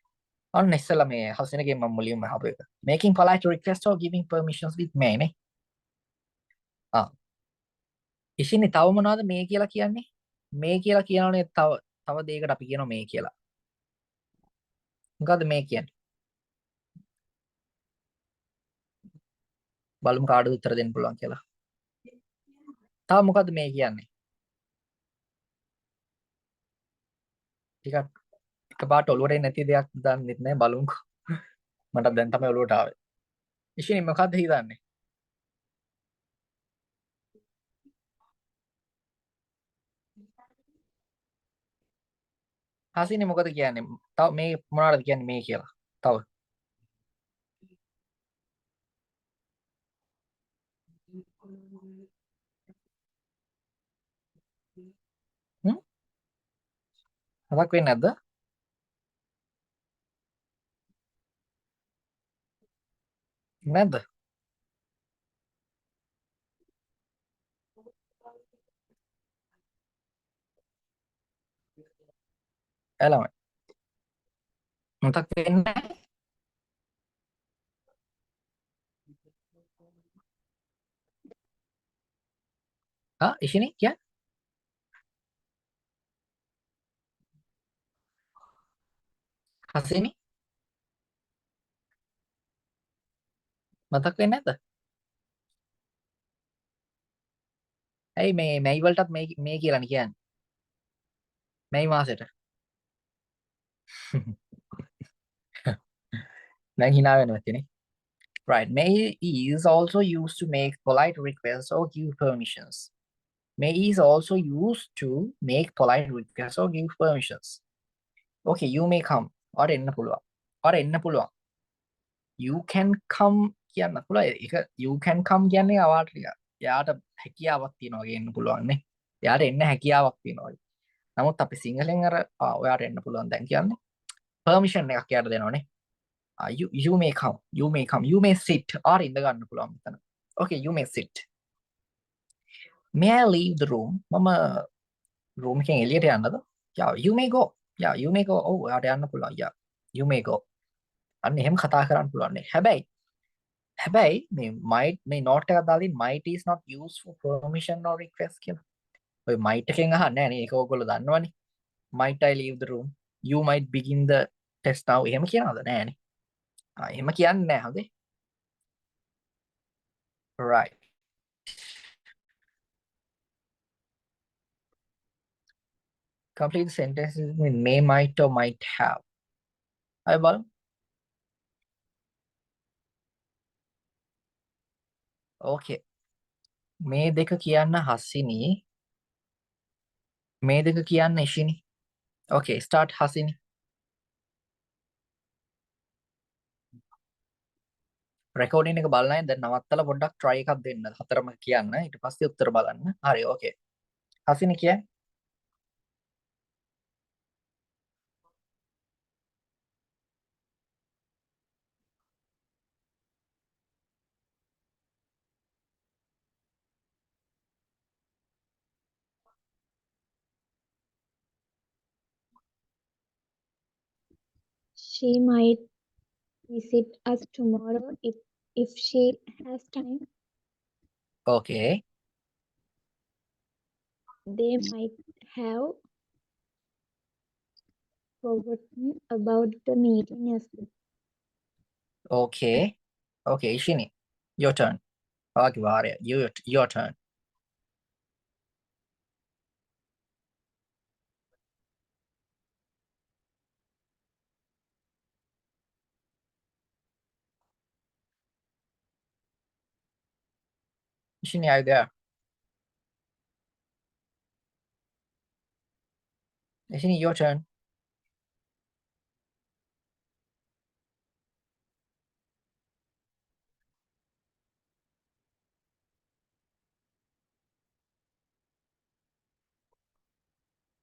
ඔන්න ඉස්සෙල්ලා මේ හසිනගේ මම මුලින්ම අහපු එක making polite requests or giving permissions with may නේ ඉෂින්නේ තව මොනවද මේ කියලා කියන්නේ මේ කියලා කියනවනේ තව දෙයකට අපි කියනවා මේ කියලා මොකද්ද මේ කියන්නේ බලමු කාටද උත්තර දෙන්න පුළුවන් කියලා තව මොකද්ද මේ කියන්නේ ටිකක් එකපාරට ඔළුවට එන්නේ නැති දෙයක් දන්නෙත් නෑ බලමුකෝ මට දැන් තමයි ඔළුවට ආවේ ඉෂිනේ මොකද්ද හිතන්නේ හසිනේ මොකද කියන්නේ තව මේ මොනවද කියන්නේ මේ කියලා තව මතක් වෙන්නේ නැද්ද නැද්ද එළම මතක් වෙන්නේ ඉෂිනේ කියන්නේ හසිනේ මතක් වෙන්නේ නැද්ද ඇයි මේ මැයි වලටත් මේ කියලානේ කියන්නේ මැයි මාසෙට දැන් hina වෙනවා තියෙන්නේ right may is also used to make polite requests or give permissions may is also used to make polite requests or give permissions okay you may come or එන්න පුළුවන් you can come කියන්න පුළුවන් ඒක you can come කියන්නේ අවාට ටික එයාට හැකියාවක් තියනවා වගේ එන්න පුළුවන් නේ එයාට එන්න හැකියාවක් තියෙනවා නමුත් අපි සිංහලෙන් අර ඔයාට එන්න පුළුවන් දැන් කියන්නේ permission එකක් යාට දෙනවනේ. You may come, you may sit or ඉඳ ගන්න පුළුවන් මෙතන. Okay, you may sit. May I leave the room? මම room එකෙන් එළියට යන්නද? Yeah, you may go. Yeah, you may go. ඔව් ඔයාට යන්න පුළුවන්. Yeah, you may go. අන්න එහෙම කතා කරන්න පුළුවන් නේ. හැබැයි මේ might මේ note එකක් දාලා might is not used for permission or request කියලා. ඔය might එකෙන් අහන්නේ නැහැ නේ. ඒක ඕගොල්ලෝ දන්නවනේ. Might I leave the room? You might begin the test now. එහෙම කියනවද? නෑනේ. එහෙම කියන්නේ නැහැ හොඳේ. Right. Complete the sentences with may, might or might have. අය බලමු. Okay. මේ දෙක කියන්න හසිනි. මේ දෙක කියන්න ඉෂිනි. Okay, start Hasini. රෙකෝඩින් එක බලන්න දැන් නවත්තලා පොඩ්ඩක් try එකක් දෙන්න. හතරම කියන්න. ඊට පස්සේ උත්තර බලන්න. හරි, okay. හසිනි කියන්නේ She might visit us tomorrow if she has time. okay. They might have forgotten about the meeting yesterday. Okay. Okay, ඉෂිනි. Your turn. ඔයාගේ වාරය. Your turn. Ishini, are you there? Ishini, your turn.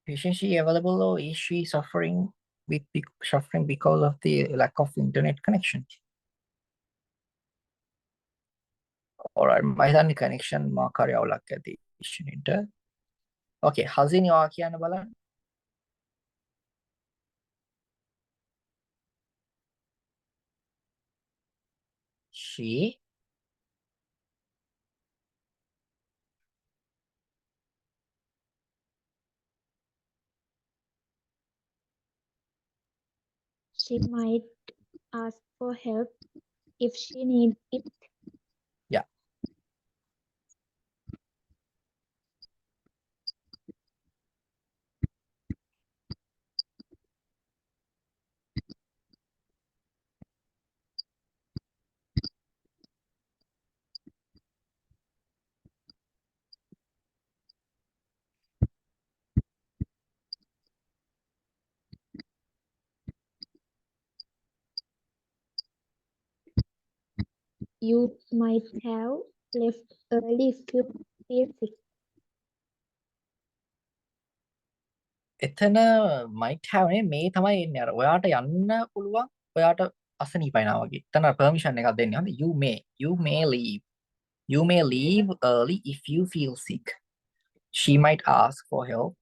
Isn't she available or is she suffering because of the lack of internet connection? Alright, මයිතන්නේ connection මාකාරය අවුලක් ඇති ඉෂිනිට. Okay, Hasini ඔයා කියන්න බලන්න. She might ask for help if she needs it. Yeah. You might have left early if you feel sick. එතන might have නේ මේ තමයි එන්නේ අර ඔයාට යන්න පුළුවන් ඔයාට අසනීපයිනා වගේ. එතන permission එකක් දෙන්නේ. හරි you may leave. You may leave early if you feel sick. She might ask for help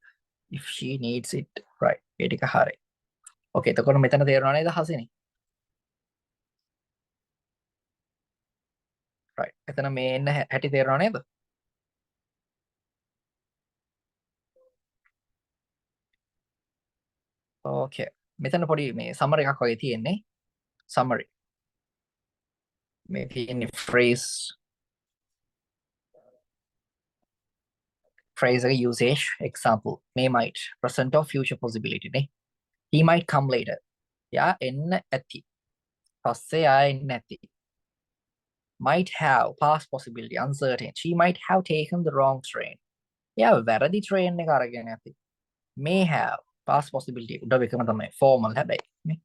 if she needs it. Right. ඒ ටික හරි. Okay, එතකොට මෙතන තේරුණා නේද හසිනි? Right. එතන මේ එන්න හැටි තේරුණා නේද? Okay. මෙතන පොඩි මේ summary එකක් වගේ තියෙන්නේ. Summary. මේ තියෙන්නේ phrase එක usage example. May, might, present or future possibility නේ. He might come later. යා එන්න ඇති. පස්සේ යා එන්න ඇති. Might have, past possibility, uncertain. She might have taken the wrong train. යා වැරදි train එක අරගෙන ඇති. May have, past possibility. උඩ එකම තමයි formal හැබැයි.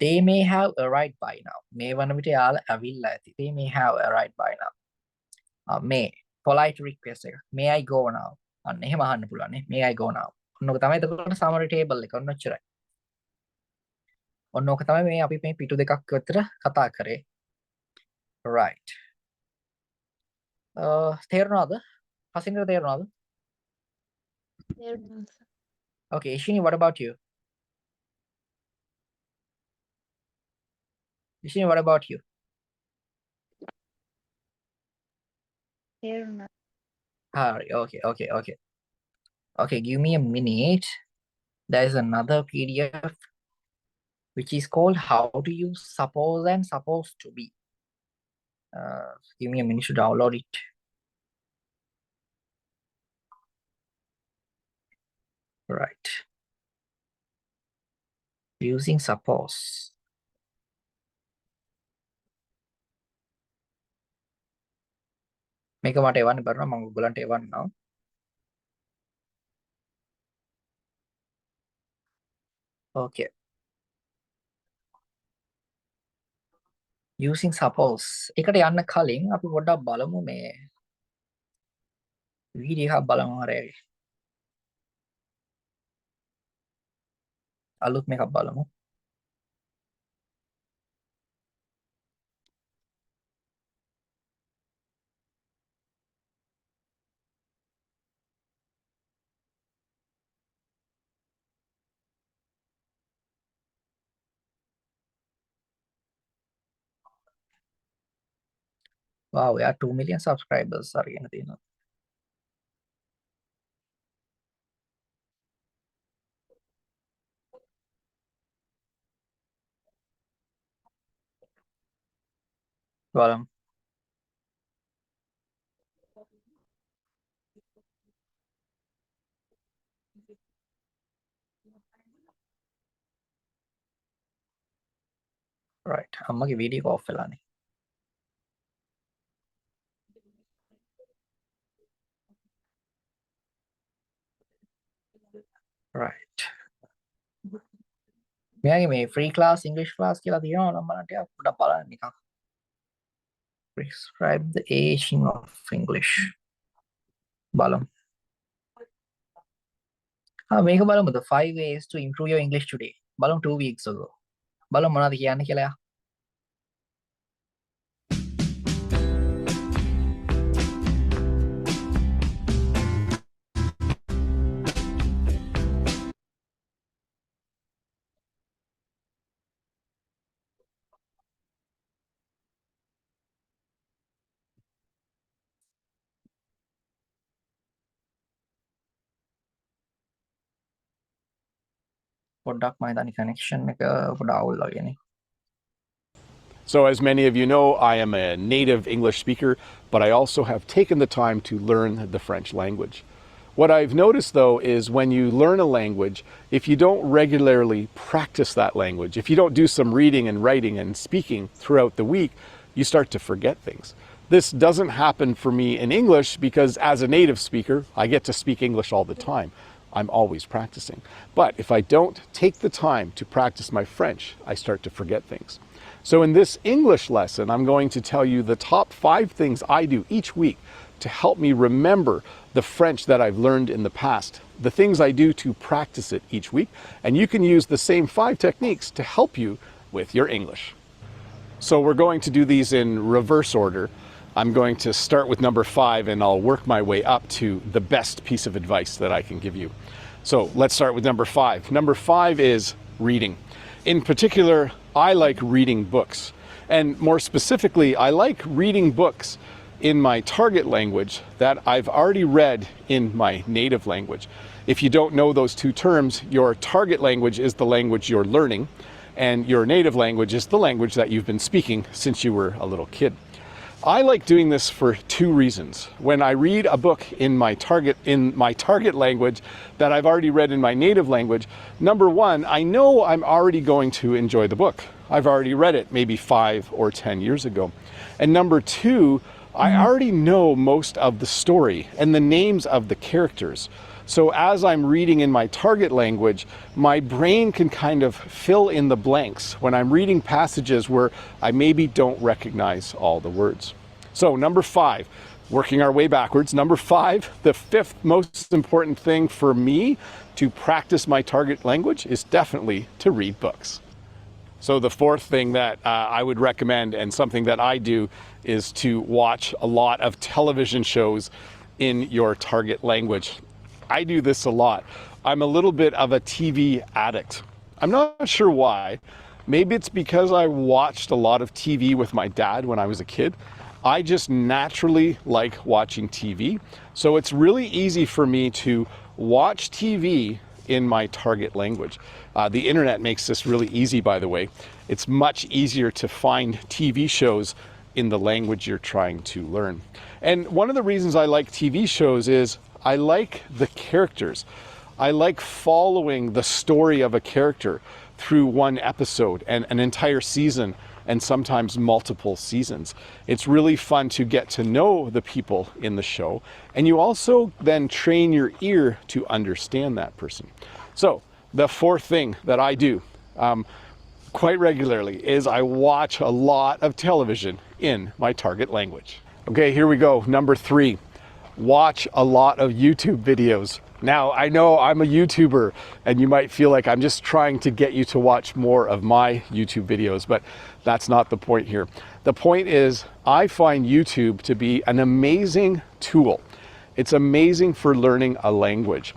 They may have arrived by now. මේ වන විට යාළ ඇවිල්ලා ඇති. They may have arrived by now. May, polite request එක. May I go now? අන්න එහෙම අහන්න පුළුවන් නේ. May I go now? ඔන්නක තමයි එතකොට summary table එක. ඔන්න ඔච්චරයි. ඔන්න ඕක තමයි මේ අපි මේ පිටු දෙකක් විතර කතා කරේ. right. තේරුණාද? හසින්ට තේරුණාද? Okay, Ishini, what about you? Ishini, what about you? Okay. Okay, give me a minute. There is another PDF which is called How to Use Suppose and Supposed to Be. Give me a minute to download it. Right. Using suppose. මේක මට එවන්න බැරුණා මම ඔයගලන්ට එවන්නම්. Okay. Using suppose. එකට යන්න කලින් අපි පොඩ්ඩක් බලමු මේ වීඩියෝ එකක් බලමු හරියට. අලුත් මේකක් බලමු. Wow, we are 2 million subscribers අරගෙන තියෙනවා. බලමු. Right. අම්මගේ වීඩියෝ එක ඔෆ් වෙලානේ. Right. මෙයාගේ මේ free class English class කියලා තියෙනවා නම් බලන්න ටිකක් පොඩ්ඩක් බලන්න නිකන්. Prescribe the aging of English. බලමු. මේක බලමු. The 5 ways to improve your English today. බලමු 2 weeks ago. බලමු මොනවද කියන්නේ කියලා. පොඩ්ඩක් මම හිතන්නේ connection එක පොඩ්ඩක් අවුල් වගේනේ. So as many of you know, I am a native English speaker, but I also have taken the time to learn the French language. What I've noticed though is when you learn a language, if you don't regularly practice that language, if you don't do some reading and writing and speaking throughout the week, you start to forget things. This doesn't happen for me in English because as a native speaker, I get to speak English all the time. I'm always practicing. But if I don't take the time to practice my French, I start to forget things. So in this English lesson, I'm going to tell you the top 5 things I do each week to help me remember the French that I've learned in the past, the things I do to practice it each week, and you can use the same 5 techniques to help you with your English. So we're going to do these in reverse order. I'm going to start with number 5 and I'll work my way up to the best piece of advice that I can give you. So let's start with number 5. Number 5 is reading. In particular, I like reading books. And more specifically, I like reading books in my target language that I've already read in my native language. If you don't know those two terms, your target language is the language you're learning, and your native language is the language that you've been speaking since you were a little kid. I like doing this for 2 reasons. When I read a book in my target language that I've already read in my native language, number 1, I know I'm already going to enjoy the book. I've already read it maybe 5 or 10 years ago. And number 2, I already know most of the story and the names of the characters. So as I'm reading in my target language, my brain can kind of fill in the blanks when I'm reading passages where I maybe don't recognize all the words. So number 5, working our way backwards. Number 5, the 5th most important thing for me to practice my target language is definitely to read books. So the fourth thing that I would recommend, and something that I do, is to watch a lot of television shows in your target language. I do this a lot. I'm a little bit of a TV addict. I'm not sure why. Maybe it's because I watched a lot of TV with my dad when I was a kid. I just naturally like watching TV. So it's really easy for me to watch TV in my target language. The internet makes this really easy, by the way. It's much easier to find TV shows in the language you're trying to learn. And one of the reasons I like TV shows is I like the characters. I like following the story of a character through one episode and an entire season, and sometimes multiple seasons. It's really fun to get to know the people in the show, and you also then train your ear to understand that person. So the fourth thing that I do quite regularly is I watch a lot of television in my target language. Okay, here we go. Number 3, watch a lot of YouTube videos. Now, I know I'm a YouTuber and you might feel like I'm just trying to get you to watch more of my YouTube videos, but that's not the point here. The point is, I find YouTube to be an amazing tool. It's amazing for learning a language.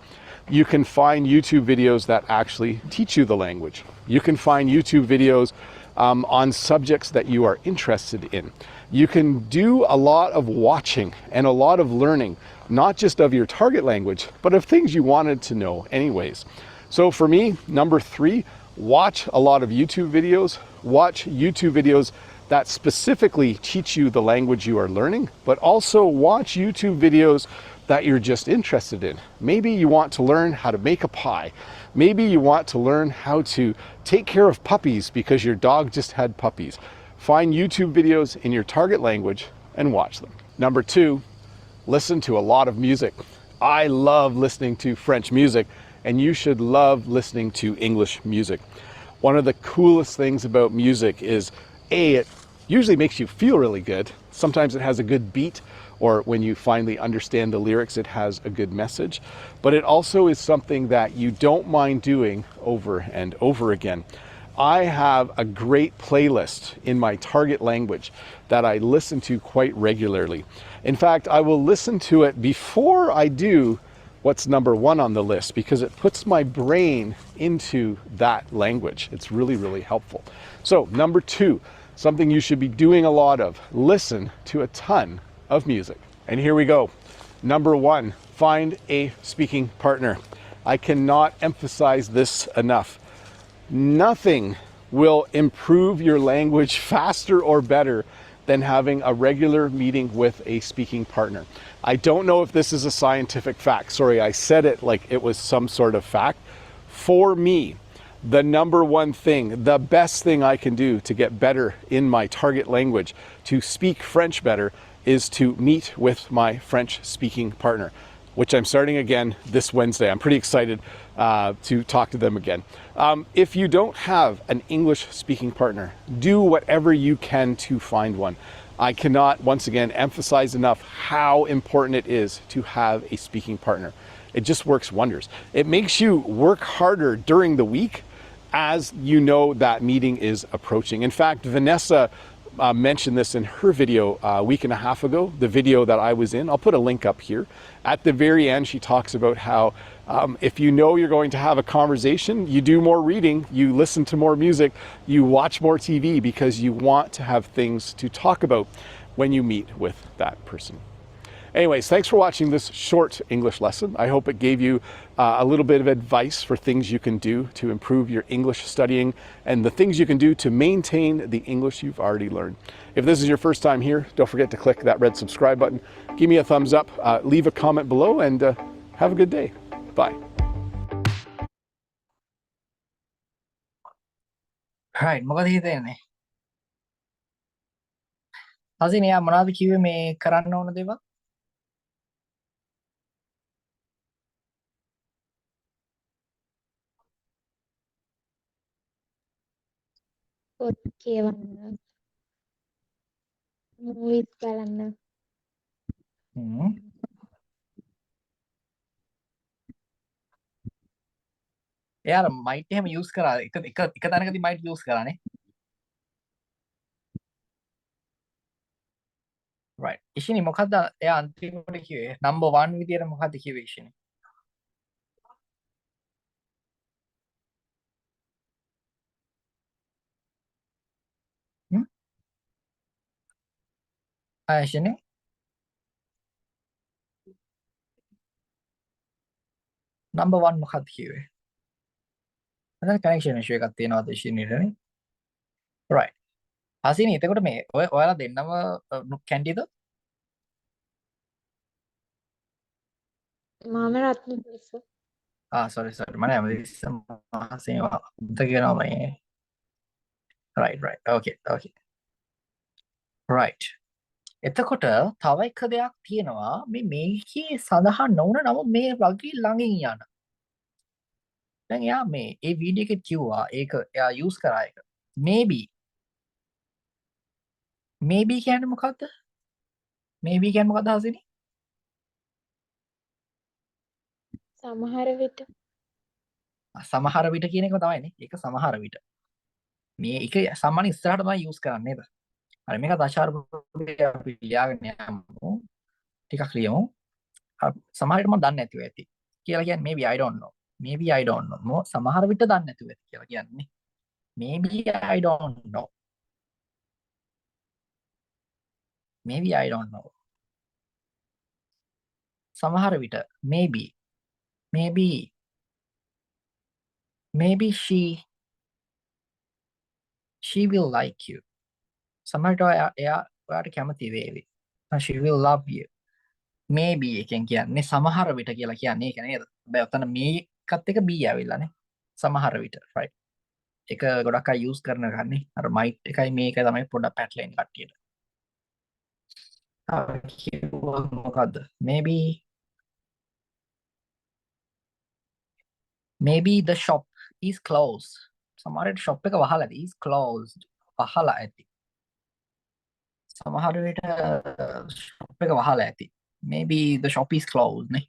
You can find YouTube videos that actually teach you the language. You can find YouTube videos on subjects that you are interested in. You can do a lot of watching and a lot of learning, not just of your target language, but of things you wanted to know anyways. So for me, number 3, watch a lot of YouTube videos. Watch YouTube videos that specifically teach you the language you are learning, but also watch YouTube videos that you're just interested in. Maybe you want to learn how to make a pie. Maybe you want to learn how to take care of puppies because your dog just had puppies. Find YouTube videos in your target language and watch them. Number 2, listen to a lot of music. I love listening to French music, and you should love listening to English music. One of the coolest things about music is, A, it usually makes you feel really good. Sometimes it has a good beat, or when you finally understand the lyrics, it has a good message. But it also is something that you don't mind doing over and over again. I have a great playlist in my target language that I listen to quite regularly. In fact, I will listen to it before I do what's number 1 on the list, because it puts my brain into that language. It's really, really helpful. So number 2, something you should be doing a lot of, listen to a ton of music. And here we go. Number 1, find a speaking partner. I cannot emphasize this enough. Nothing will improve your language faster or better than having a regular meeting with a speaking partner. I don't know if this is a scientific fact. Sorry, I said it like it was some sort of fact. For me, the number 1 thing, the best thing I can do to get better in my target language, to speak French better, is to meet with my French speaking partner, which I'm starting again this Wednesday. I'm pretty excited to talk to them again. If you don't have an English speaking partner, do whatever you can to find one. I cannot, once again, emphasize enough how important it is to have a speaking partner. It just works wonders. It makes you work harder during the week as you know that meeting is approaching. In fact, Vanessa mentioned this in her video a week and a half ago, the video that I was in. I'll put a link up here. At the very end, she talks about how if you know you're going to have a conversation, you do more reading, you listen to more music, you watch more TV, because you want to have things to talk about when you meet with that person. Anyways, thanks for watching this short English lesson. I hope it gave you a little bit of advice for things you can do to improve your English studying and the things you can do to maintain the English you've already learned. If this is your first time here, don't forget to click that red subscribe button. Give me a thumbs up, leave a comment below, and have a good day. Bye. right, මොකද හිතෙන්නේ? හසින යා මොනවද කිව්වේ මේ කරන්න ඕන දේවල්? පොත් කියවන්න, movies බලන්න. හ්ම්. එයාලා මයිට් එහෙම යූස් කරා එක තැනකදී මයිට් යූස් කරානේ. ඉෂිනි මොකක්ද එයා අන්තිමට කිව්වේ number 1 විදියට මොකක්ද කිව්වේ ඉෂිනි ඉෂිනි number 1 මොකක්ද කිව්වේ මම කනෙක්ෂන් ඉෂුව එකක් තියෙනවාද ඉෂිනිටනේ right හසිනි එතකොට මේ ඔයාලා දෙන්නම කැන්ඩිද මම රත්න පිස්ස. sorry මම හැමදේම හසිනි උන්ට කියනවා මේ right okay right එතකොට තව එක දෙයක් තියෙනවා මේකේ සඳහන් නොවුන නමුත් මේ වගේ ළඟින් යන දැන් එයා මේ ඒ වීඩියෝ එකේ කිව්වා ඒක එයා යූස් කරා එක maybe කියන්නේ මොකද්ද හසිනි සමහර විට සමහර විට කියන එක තමයිනේ ඒක සමහර විට මේ එක සාමාන්‍ය ඉස්සරහට තමයි යූස් කරන්නේ නේද හරි මේක දශාර අපි ලියාගෙන යමු ටිකක් ලියමු සමහර විට මම දන්නේ නැතිව ඇති කියලා කියන්නේ maybe I don't know සමහර විට දන්නේ නැතුව ඇති කියලා කියන්නේ maybe I don't know සමහර විට maybe she will like you සමහරට එයා ඔයාට කැමති වේවි she will love you maybe එකෙන් කියන්නේ සමහර විට කියලා කියන්නේ ඒක නේද හැබැයි ඔතන මේකත් එක be ඇවිල්ලානේ සමහර විට right ඒක ගොඩක් අය යූස් කරන ගන්නේ අර might එකයි මේක තමයි පොඩ්ඩක් පැටලෙන කට්ටියට මොකද්ද maybe the shop is closed සමහරට shop එක වහලා ඇති is closed වහලා ඇති සමහර විට shop එක වහලා ඇති maybe the shop is closed නේ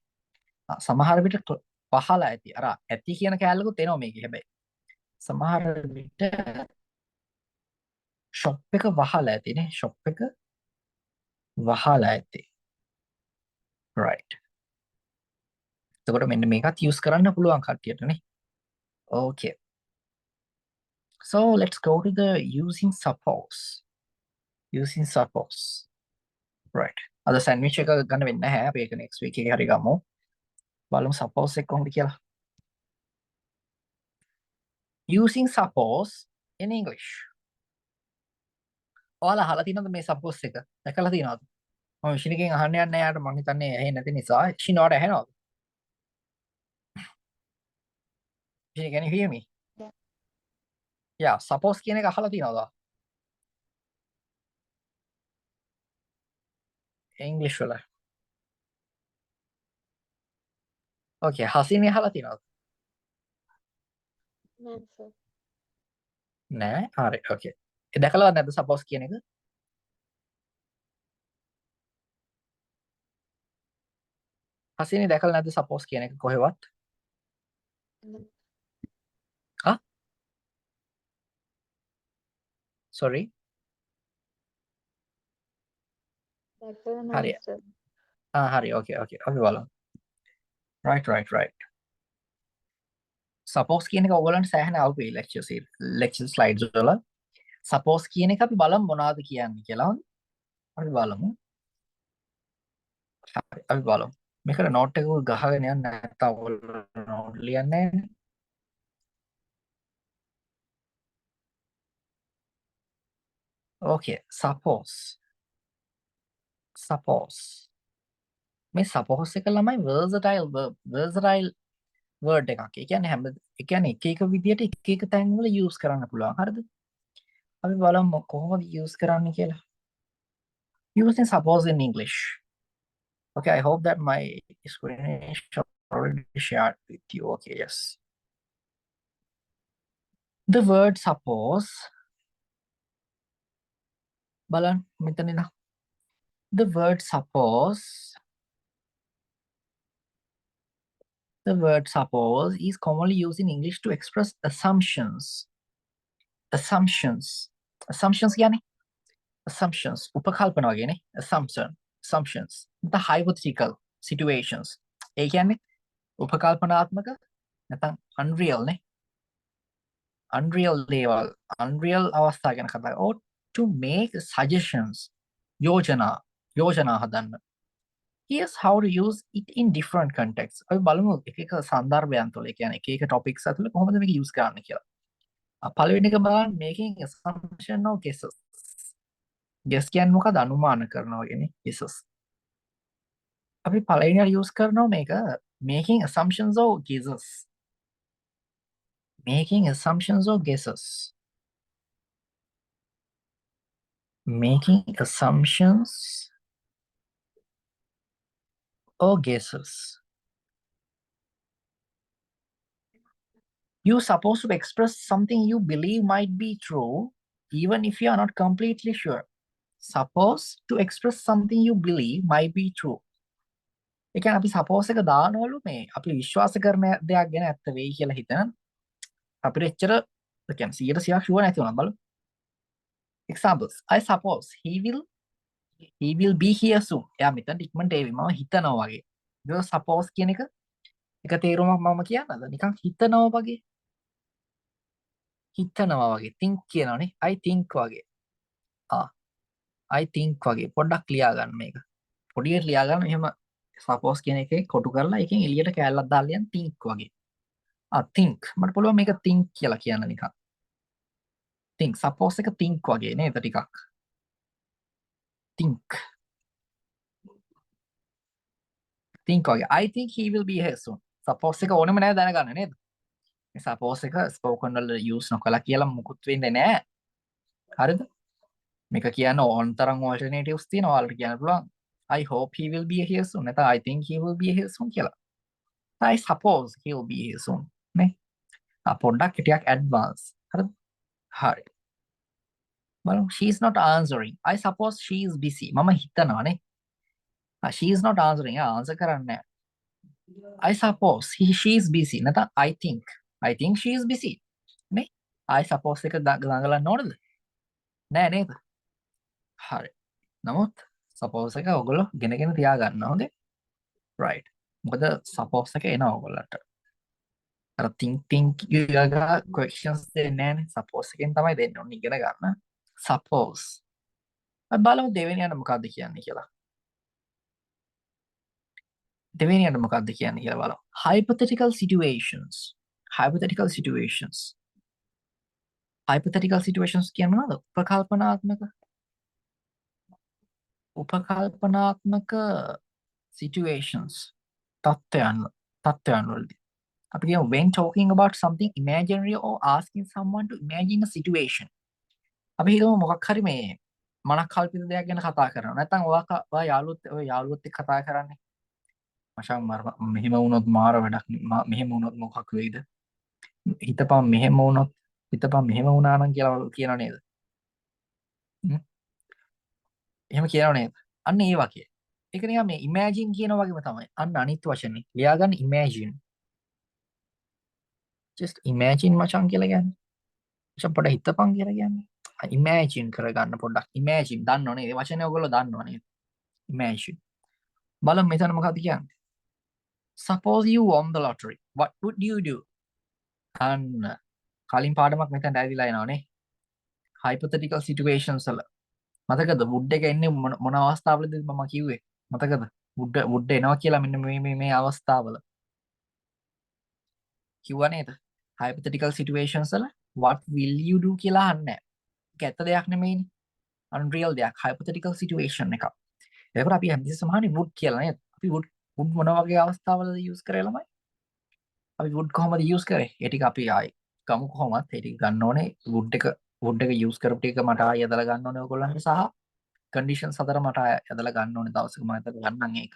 සමහර විට වහලා ඇති අර ඇති කියන කැලලකුත් එනවා මේකේ හැබැයි සමහර විට shop එක වහලා ඇති නේ shop එක වහලා ඇති right එතකොට මෙන්න මේකත් use කරන්න පුළුවන් කට්ටියට නේ okay so let's go to the using suppose right අද sandwich එක ගන්න වෙන්නේ නැහැ අපි ඒක next week එකේ හරි ගමු බලමු suppose එක කොහොමද කියලා using suppose in English ඔයාලා අහලා තියෙනවද මේ suppose එක දැකලා තියෙනවද මම ඉෂිනිගෙන් අහන්න යන්නේ යාට මම හිතන්නේ ඇහෙන්නේ නැති නිසා ඉෂින ඔයාට ඇහෙනවද ඉෂින can you hear me yeah suppose කියන එක අහලා තියෙනවද English වල okay හසිනි අහලා තියෙනවද නෑ හරි okay ඒ දැකලා නැද්ද suppose කියන එක හසිනි දැකලා නැද්ද suppose කියන එක කොහෙවත් sorry හරි හරි okay අපි බලමු right suppose කියන එක ඕගොල්ලන්ට සෑහෙන අවුයි lecture slides වල suppose කියන එක අපි බලමු මොනවද කියන්නේ කියලා අපි බලමු මේකට note එකක් ගහගෙන යන්න නැත්නම් ඔයගොල්ලෝ note ලියන්නේ නැහැ okay suppose මේ suppose එක ළමයි versatile word එකක්. ඒ කියන්නේ එක විදියට එක තැන්වල use කරන්න පුළුවන්. හරිද? අපි බලමු කොහොමද use කරන්න කියලා. Using suppose in English. Okay, I hope that my screen is already shared with you. Okay, yes. The word suppose බලන්න මෙතන නා. The word suppose is commonly used in English to express assumptions. Assumptions කියන්නේ assumptions උපකල්පන වගේනේ assumption assumptions, the hypothetical situations. ඒ කියන්නේ උපකල්පනාත්මක නැත්නම් unreal නේ. unreal දේවල්, unreal අවස්ථා ගැන කතා කරනවා. Or to make suggestions, යෝජනා හදන්න. Here's how to use it in different contexts. අපි බලමු එක එක සන්දර්භයන් තුළ, ඒ කියන්නේ එක එක topics අතුල කොහොමද මේක use කරන්න කියලා. පළවෙනි එක බලන්න making assumption or guesses. guess කියන්නේ මොකද? අනුමාන කරනවා කියන්නේ guesses. අපි පළවෙනියට use කරනවා මේක making assumptions or guesses. making assumptions or guesses. making assumptions or guesses. You're supposed to express something you believe might be true, even if you are not completely sure. Suppose to express something you believe might be true. ඒ කියන්නේ අපි suppose එක දානවලු මේ අපි විශ්වාස කරන දෙයක් ගැන ඇත්ත වෙයි කියලා හිතන අපිට එච්චර ඒ කියන්නේ 100% sure නැති වුණා බලමු. Examples. I suppose he will be here soon. එයා මෙතන ඉක්මනට එවි මම හිතනවා වගේ. ඒක suppose කියන එක තේරුමක් මම කියන්නද? නිකන් හිතනවා වගේ. හිතනවා වගේ. think කියනවනේ. I think වගේ. I think වගේ. පොඩ්ඩක් ලියා ගන්න මේක. පොඩියට ලියා ගන්න එහෙම suppose කියන එකේ කොටු කරලා එකෙන් එළියට කැලලක් දාලා ලියන්න think වගේ. think. මට පුළුවන් මේක think කියලා කියන්න නිකන්. think. suppose එක think වගේ නේද ටිකක්. think වගේ. I think he will be here soon. suppose එක ඕනෙම නෑ දැනගන්න නේද? මේ suppose එක spoken වල use නොකලා කියලා මුකුත් වෙන්නේ නෑ. හරිද? මේක කියන්න ඕන තරම් alternatives තියෙනවා. ඔයාලට කියන්න පුළුවන් I hope he will be here soon. නැත්නම් I think he will be here soon කියලා. I suppose he will be here soon. නේ? පොඩ්ඩක් ටිකක් advance. හරිද? හරි. බලමු she is not answering. I suppose she is busy. මම හිතනවා නේ. she is not answering. answer කරන්නේ නැහැ. I suppose she is busy. නැත්නම් I think she is busy. නේ? I suppose එක දඟලන්න ඕනද? නෑ නේද? හරි. නමුත් suppose එක ඔයගොල්ලෝ ගෙනගෙන තියාගන්න හොඳේ. right. මොකද suppose එක එනවා ඔයගොල්ලන්ට. අර think ගා questions දෙන්නේ නෑනේ. suppose එකෙන් තමයි දෙන්න ඕනේ ඉගෙන ගන්න. suppose. අපි බලමු දෙවෙනියට මොකද්ද කියන්නේ කියලා. දෙවෙනියට මොකද්ද කියන්නේ කියලා බලමු. hypothetical situations. hypothetical situations කියන්නේ මොනවද? උපකල්පනාත්මක situations. තත්ත්වයන් වලදී. අපි කියමු when talking about something imaginary or asking someone to imagine a situation. අපි හිතමු මොකක් හරි මේ මනක් කල්පිත දෙයක් ගැන කතා කරනවා. නැත්නම් ඔයා යාළුවොත් එක්ක කතා කරන්නේ. මචං මෙහෙම වුණොත් මාර වැඩක්. මෙහෙම වුණොත් මොකක් වෙයිද? හිතපන් මෙහෙම වුණොත් මෙහෙම වුණා නම් කියලා කියනව නේද? එහෙම කියනව නේද? අන්න ඒ වගේ. ඒක නිකන් මේ imagine කියන වගේම තමයි. අන්න අනිත් වචනේ. ලියා ගන්න imagine. just imagine මචං කියලා කියන්නේ. මචං පොඩ්ඩක් හිතපන් කියලා කියන්නේ. imagine කරගන්න පොඩ්ඩක්. imagine දන්නව නේද? මේ වචනේ ඔයගොල්ලෝ දන්නව නේද? imagine. බලමු මෙතන මොකක්ද කියන්නේ? suppose you won the lottery. What would you do? අන්න කලින් පාඩමක් මෙතන ඇවිල්ලා එනවනේ. hypothetical situations වල. මතකද wood එක එන්නේ මොන අවස්ථාවලද මම කිව්වේ? මතකද? wood එනවා කියලා මෙන්න මේ අවස්ථාවල. කිව්වා නේද? hypothetical situations වල what will you do කියලා අහන්නේ. ඒක ඇත්ත දෙයක් නෙමෙයිනේ. unreal දෙයක්. hypothetical situation එකක්. ඒකට අපි හැමතිස්සෙම අහන්නේ wood කියලා නේද? අපි wood මොන වගේ අවස්ථාවලද use කරේ ළමයි? අපි wood කොහොමද use කරේ? ඒ ටික අපි ආයි ගමු කොහොමද? ඒ ටික ගන්න ඕනේ wood එක use කරපු ටික මට ආයි යදලා ගන්න ඕනේ ඔයගොල්ලන්ට සහ conditions හතර මට යදලා ගන්න ඕනේ දවසක මම යදලා ගන්නම් ඒක.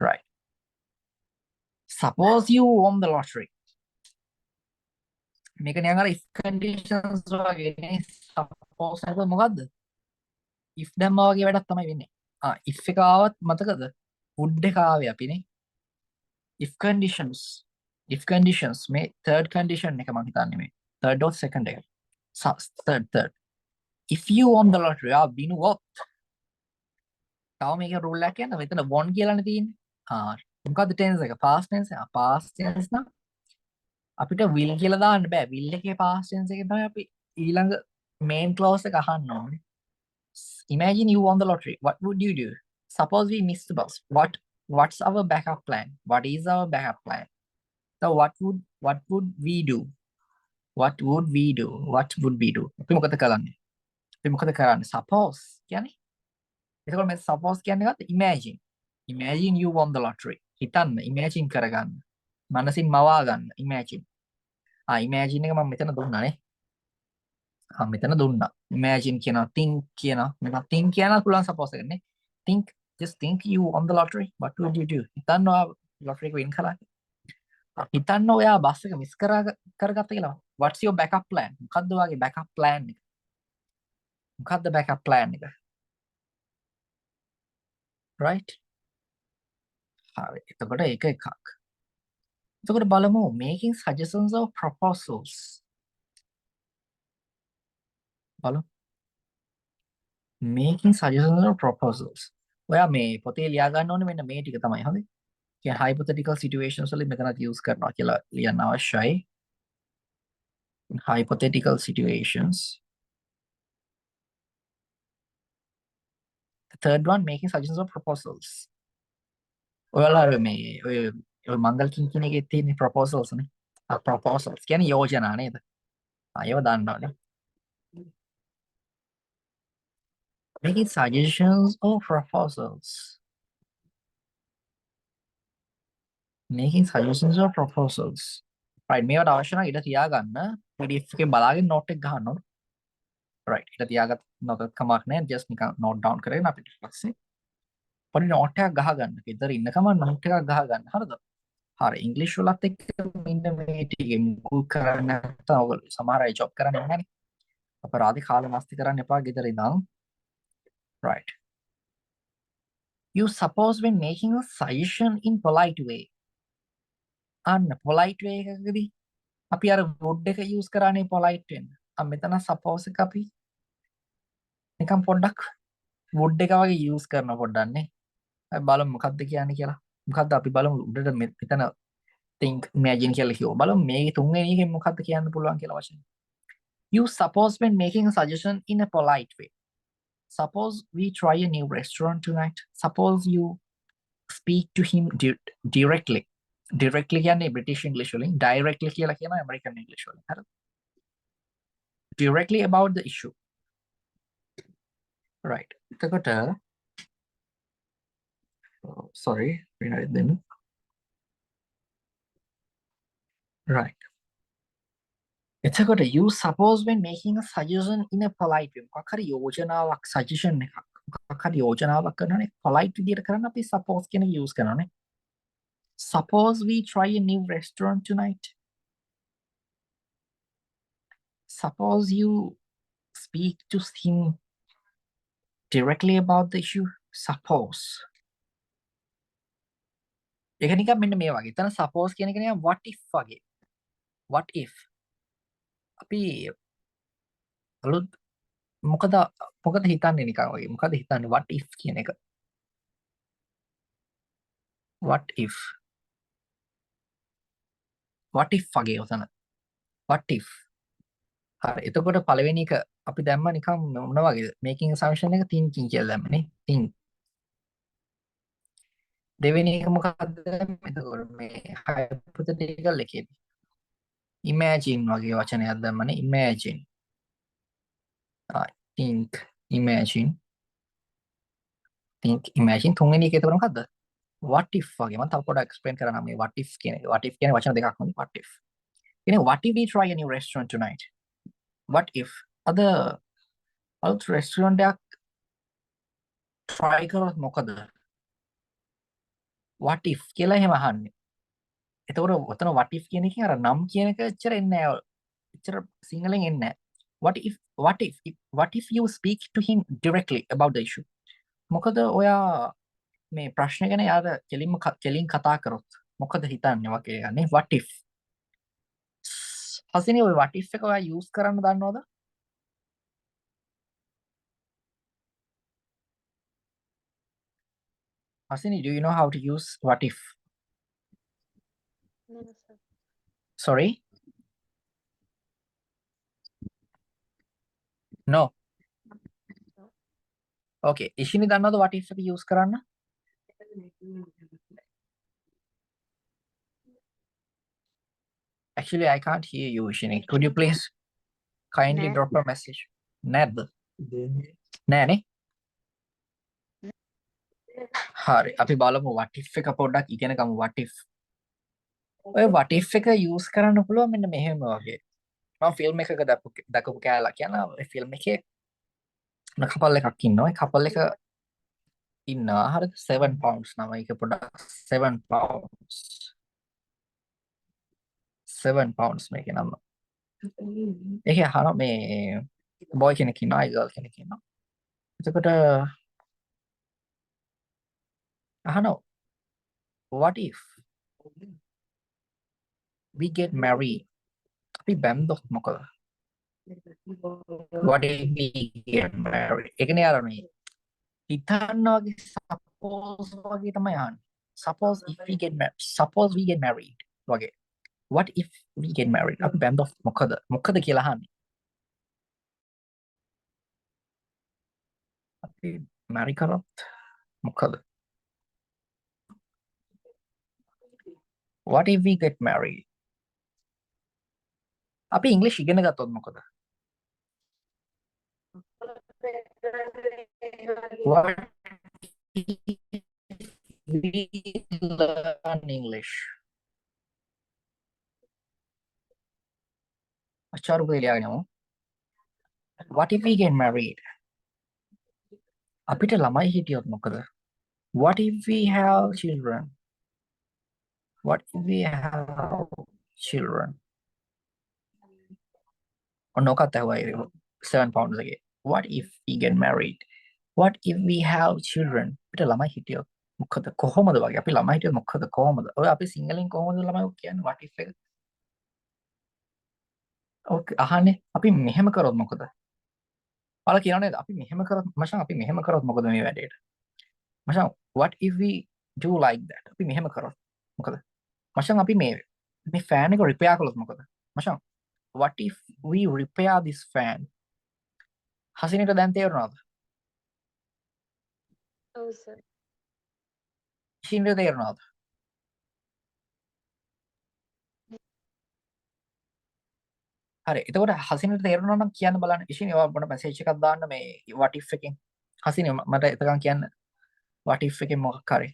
right. suppose you won the lottery. මේක නිකන් අර if conditions වගේ නේ. suppose එක මොකද්ද? if දැම්මා වගේ වැඩක් තමයි වෙන්නේ. if එක ආවත් මතකද? wood එක ආවේ අපිනේ. if conditions මේ third condition එක මම හිතන්නේ මේ third or second එක. third. if you won the lottery, බිනුවොත් තව මේක රූල් එකක් කියන්න මෙතන won කියලානේ තියෙන්නේ. මොකද්ද tense එක? past tense එක. past tense නම් අපිට will කියලා දාන්න බෑ. will එකේ past tense එකේ තමයි අපි ඊළඟ main clause එක අහන්න ඕනේ. Imagine you won the lottery. What would you do? Suppose we missed the bus. What's our backup plan? What is our backup plan? So what would we do? What would we do? What would we do? අපි මොකද කරන්නේ? අපි මොකද කරන්නේ? Suppose කියන්නේ. එතකොට මේ suppose කියන්නේ ගත්ත imagine. Imagine you won the lottery. හිතන්න, imagine කරගන්න. මනසින් මවා ගන්න, imagine. imagine එක මම මෙතන දුන්නානේ. මෙතන දුන්නා. Imagine කියනවා, think කියනවා. මෙතන think කියනවා පුළුවන් suppose එකනේ. Think, just think you won the lottery. What would you do? හිතන්න ඔයා lottery එක win කළා. හිතන්න ඔයා බස් එක මිස් කරගත්ත කියලා. What's your backup plan? මොකද්ද ඔයාගේ backup plan එක? මොකද්ද backup plan එක? Right? හරි. එතකොට ඒක එකක්. එතකොට බලමු making suggestions or proposals. බලමු. Making suggestions or proposals. ඔයා මේ පොතේ ලියා ගන්න ඕනේ මෙන්න මේ ටික තමයි. හරිද? කියන්නේ hypothetical situations වලින් මෙතනත් use කරනවා කියලා ලියන්න අවශ්‍යයි. Hypothetical situations. The third one, making suggestions or proposals. ඔයාලා මේ ඔය මංගල් කින් එකේ තියෙන proposals නේ. proposals කියන්නේ යෝජනා නේද? ඒව දාන්න ඕනේ. Making suggestions or proposals. Making suggestions or proposals. Right, මේවට අවශ්‍ය නම් ඊට තියාගන්න PDF එකේ බලාගෙන note එක ගන්න ඕනේ. Right, ඊට තියාගත්ත note කමක් නැහැ, just නිකන් note down කරගෙන අපිට පස්සේ පොඩි note එකක් ගහගන්න. ඊතර ඉන්නකම note එකක් ගහගන්න. හරිද? හරි, ඉංග්‍රීසි වලත් එක්ක මෙන්න මේ ටිකේ මුකුත් කරන්න නැත්නම් ඔයගොල්ලෝ සමහර අය ජොබ් කරන්නේ නැහැනේ. අපරාධි කාලේ මස්ති කරන්න එපා ගෙදර ඉඳන්. Right. You suppose when making a suggestion in polite way. polite way එකකදී අපි අර would එක use කරානේ polite වෙන්න. මෙතන suppose එක අපි නිකන් පොඩ්ඩක් would එක වගේ use කරන පොඩ්ඩක් නේ. අපි බලමු මොකද්ද කියන්නේ කියලා. මොකද්ද අපි බලමු උඩට මෙතන think imagine කියලා කිව්වා. බලමු මේ තුන්වෙනි එකෙන් මොකද්ද කියන්න පුළුවන් කියලා වචන. You suppose when making a suggestion in a polite way. Suppose we try a new restaurant tonight. Suppose you speak to him directly. Directly කියන්නේ British English වලින්, directly කියලා කියනවා American English වලින්. හරිද? Directly about the issue. Right. එතකොට sorry, rewrite them. Right. එතකොට you suppose when making a suggestion in a polite way. මොකක් හරි යෝජනාවක් suggestion එකක්. මොකක් හරි යෝජනාවක් කරනනේ polite විදියට කරන්න අපි suppose කියන එක use කරනවානේ. Suppose we try a new restaurant tonight. Suppose you speak to him directly about the issue. Suppose. ඒක නිකන් මෙන්න මේ වගේ. එතන suppose කියන එක නිකන් what if වගේ. What if? අපි අලුත් මොකද හිතන්නේ නිකන් වගේ. මොකද හිතන්නේ what if කියන එක. What if? What if වගේ උතන. What if? හරි. එතකොට පළවෙනි එක අපි දැම්ම නිකන් මොන වගේද? making assumption එක thinking කියලා දැම්මනේ. think. දෙවෙනි එක මොකක්ද? එතකොට මේ hypothetical එකේදී imagine වගේ වචනයක් දැම්මනේ. imagine. think, imagine. think, imagine. තුන්වෙනි එක එතකොට මොකද්ද? what if වගේ. මම තව පොඩ්ඩක් explain කරන්න මේ what if කියන එක. what if කියන්නේ වචන දෙකක් නෙවෙයි. what if. what if we try a new restaurant tonight? What if අලුත් restaurant එකක් try කරොත් මොකද? What if කියලා එහෙම අහන්නේ. එතකොට ඔතන what if කියන එකෙන් අර නම් කියන එක එච්චර එන්නේ නැහැ. එච්චර සිංහලෙන් එන්නේ නැහැ. What if you speak to him directly about the issue? මොකද ඔයා මේ ප්‍රශ්න ගැන යාර කෙලින් කතා කරොත් මොකද හිතන්නේ වගේ යන්නේ what if? හසිනේ ඔය what if එක ඔයා use කරන්න දන්නවද? Hasini, do you know how to use what if? Sorry? No. Okay. Ishini දන්නවද what if එක use කරන්න? Actually, I can't hear you, Ishini. Could you please kindly නෑ. drop a message? නැද්ද? නෑනේ. හරි. අපි බලමු what if එක පොඩ්ඩක් ඉගෙන ගමු what if. ඔය what if එක use කරන්න පුළුවන් මෙන්න මෙහෙම වගේ. මම ෆිල්ම් එකක දැකපු කෑල්ලක් කියන ෆිල්ම් එකේ කපල් එකක් ඉන්නවා. ඒ කපල් එක ඉන්නවා. හරිද? 7 pounds නම ඒක පොඩ්ඩක් 7 pounds. 7 pounds මේකේ නම. ඒකේ අහනවා මේ boy කෙනෙක් ඉන්නවා, girl කෙනෙක් ඉන්නවා. එතකොට අහනවා what if we get married? අපි බැන්දොත් මොකද? What if we get married? ඒ කියන්නේ අර මේ හිතන්න වගේ suppose වගේ තමයි අහන්නේ. Suppose we get married වගේ. What if we get married? අපි බැන්දොත් මොකද කියලා අහන්නේ. අපි marry කරොත් මොකද? What if we get married? අපි ඉංග්‍රීසි ඉගෙන ගත්තොත් මොකද? What if we learn English? අචාරු කියලා යනවා. What if we get married? අපිට ළමයි හිටියොත් මොකද? What if we have children? What if we have children? ඔන්නෝකත් ඇහුවයි 7 pounds එකේ. What if we get married? What if we have children? අපිට ළමයි හිටියොත් මොකද? කොහොමද වගේ? අපි ළමයි හිටියොත් මොකද? කොහොමද? ඔය අපි සිංහලෙන් කොහොමද ළමයි කියන්නේ what if එක? ඔක අහන්නේ අපි මෙහෙම කරොත් මොකද? ඔයාලා කියනවා නේද? අපි මෙහෙම කරොත් මචං අපි මෙහෙම කරොත් මොකද මේ වැඩේට? මචං what if we do like that? අපි මෙහෙම කරොත් මොකද? මචං අපි මේ ෆෑන් එක රිපෙයාර් කළොත් මොකද? මචං what if we repair this fan? හසිනට දැන් තේරුණාද? ඔව් සර්. ඉෂින්ට තේරුණාද? හරි. එතකොට හසිනට තේරුණා නම් කියන්න බලන්න. ඉෂින් ඒවා මොන මැසේජ් එකක් දාන්න මේ what if එකෙන්. හසින මට එතකන් කියන්න what if එකෙන් මොකක් හරි.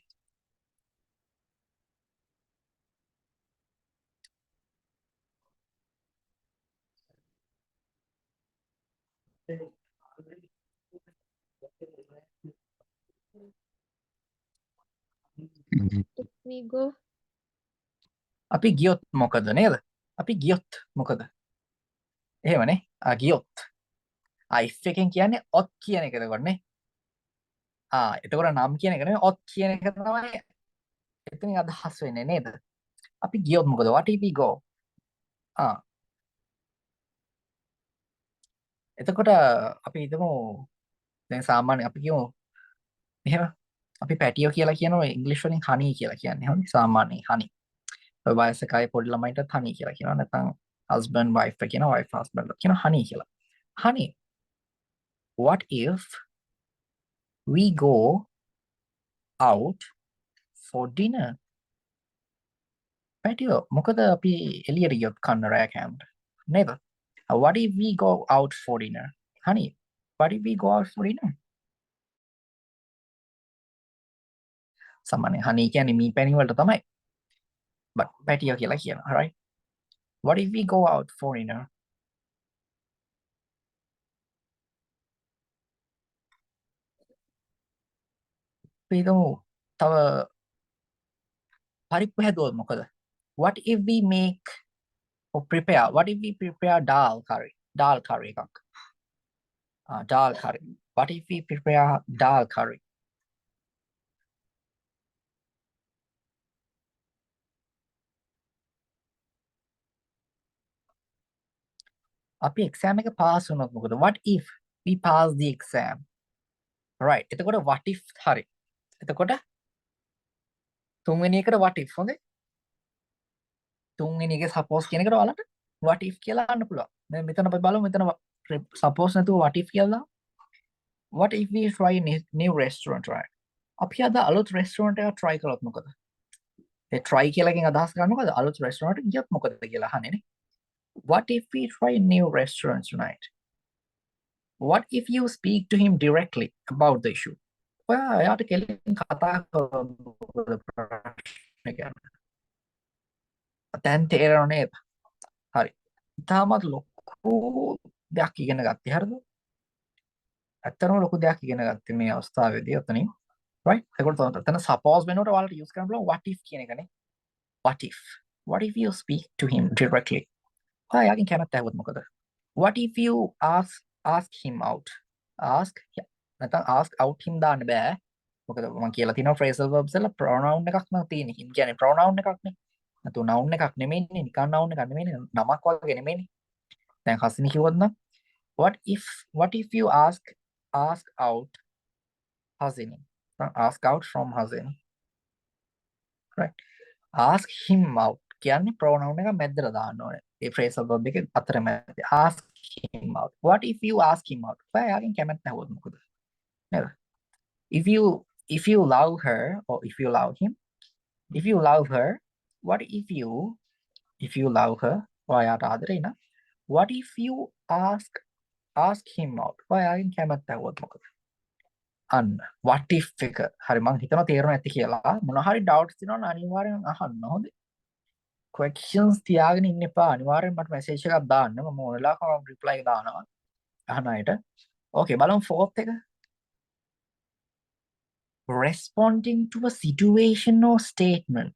If we go අපි ගියොත් මොකද නේද? අපි ගියොත් මොකද? එහෙමනේ. ගියොත්. if එකෙන් කියන්නේ ඔත් කියන එක එතකොට නේ. එතකොට නම් කියන එක නෙමෙයි ඔත් කියන එක තමයි එතනින් අදහස් වෙන්නේ නේද? අපි ගියොත් මොකද? What if we go? එතකොට අපි හිතමු දැන් සාමාන්‍ය අපි කියමු එහෙම අපි පැටියෝ කියලා කියනවා ඉංග්‍රීසි වලින් honey කියලා කියන්නේ. හරි සාමාන්‍යයෙන් honey. ඔය වයසක අය පොඩි ළමයින්ට honey කියලා කියනවා. නැත්නම් husband wife කියනවා wife husband කියනවා honey කියලා. honey, what if we go out for dinner? පැටියෝ මොකද අපි එළියට ගියොත් කන්න රෑ කෑමට නේද? What if we go out for dinner? Honey, what if we go out for dinner? සාමාන්‍යයෙන් honey කියන්නේ මී පැණි වලට තමයි. But පැටියෝ කියලා කියනවා, right? What if we go out for dinner? පිටු තව පරිප්පු හැදුවොත් මොකද? What if we make or prepare? What if we prepare dal curry? Dal curry එකක්. Dal curry. What if we prepare dal curry? අපි exam එක pass වුණොත් මොකද? What if we pass the exam? Right. එතකොට what if හරි. එතකොට තුන්වෙනි එකට what if හොඳේ. තුන්වෙනි එකේ suppose කියන එකට ඔයාලට what if කියලා අහන්න පුළුවන්. දැන් මෙතන අපි බලමු මෙතන suppose නැතුව what if කියලා දාමු. What if we try a new restaurant, right? අපි අද අලුත් restaurant එකක් try කරොත් මොකද? ඒ try කියලාකින් අදහස් කරන්නේ මොකද? අලුත් restaurant එකට ගියොත් මොකද කියලා අහන්නේ නේ. What if we try a new restaurant tonight? What if you speak to him directly about the issue? ඔයා එයාට කෙලින් කතා කරලා ප්‍රශ්න ගැන. දැන් තේරෙනව නේද? හරි. ඉතාමත් ලොකු දෙයක් ඉගෙන ගත්තේ හරිද? ඇත්තටම ලොකු දෙයක් ඉගෙන ගත්තේ මේ අවස්ථාවේදී ඔතනින්. right? ඒකට එතන suppose වෙනකොට ඔයාලට use කරන්න පුළුවන් what if කියන එකනේ. What if? What if you speak to him directly? ඔයාගෙන් කැමැත්ත ඇහුවොත් මොකද? What if you ask him out? නැත්නම් ask out him දාන්න බෑ. මොකද මම කියලා තියෙනවා phrasal verbs වල pronoun එකක් නම් තියෙන්නේ. him කියන්නේ pronoun එකක් නේ. නැතු noun එකක් නෙමෙයිනේ. නිකන් noun එකක් නෙමෙයිනේ. නමක් වගේ නෙමෙයිනේ. දැන් හසිනි කිව්වොත් නම් what if you ask out Hasini? Ask out from Hasini. Right. Ask him out. කියන්නේ pronoun එක මැදට දාන්න ඕනේ. ඒ phrasal verb එක අතර මැද. Ask him out. What if you ask him out? ඔයාගෙන් කැමැත්ත ඇහුවොත් මොකද? නේද? If you love her or if you love him, if you love her, what if you love her? ඔයාට ආදරේ නා. What if you ask him out? ඔයාගෙන් කැමැත්ත ඇහුවොත් මොකද? අන්න what if එක. හරි මං හිතනවා තේරුණා ඇති කියලා. මොන හරි doubts තියෙනවා නම් අනිවාර්යෙන් අහන්න හොඳේ. questions තියාගෙන ඉන්න එපා. අනිවාර්යෙන් මට message එකක් දාන්න. මම ඕන වෙලාවක reply එක දානවා. අහන අයට. Okay බලමු fourth එක. Responding to a situation or statement.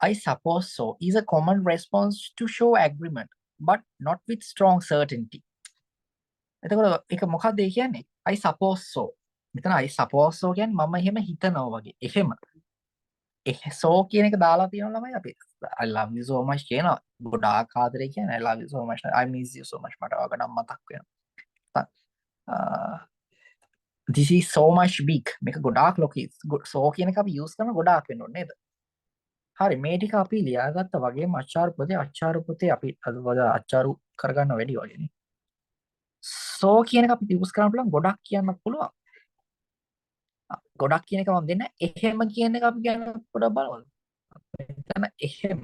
I suppose so is a common response to show agreement, but not with strong certainty. එතකොට ඒක මොකක්ද ඒ කියන්නේ? I suppose so. මෙතන I suppose so කියන්නේ මම එහෙම හිතනවා වගේ. එහෙම. so කියන එක දාලා තියෙනවා ළමයි අපි. I love you so much කියනවා. ගොඩාක් ආදරේ කියන්නේ I love you so much. I miss you so much. මට ඔයාව නම් මතක් වෙනවා. This is so much big. මේක ගොඩාක් ලොකුයි. so කියන එක අපි use කරන ගොඩාක් වෙන්න ඕනේ නේද? හරි මේ ටික අපි ලියාගත්ත වගේම අච්චාරු පොතේ අපි අද වඩා අච්චාරු කරගන්න වැඩි වගේනේ. so කියන එක අපිට use කරන්න පුළුවන් ගොඩක් කියන්න පුළුවන්. ගොඩක් කියන එක මම දෙන්න එහෙම කියන එක අපි ගැන පොඩ්ඩක් බලමු. මෙතන එහෙම.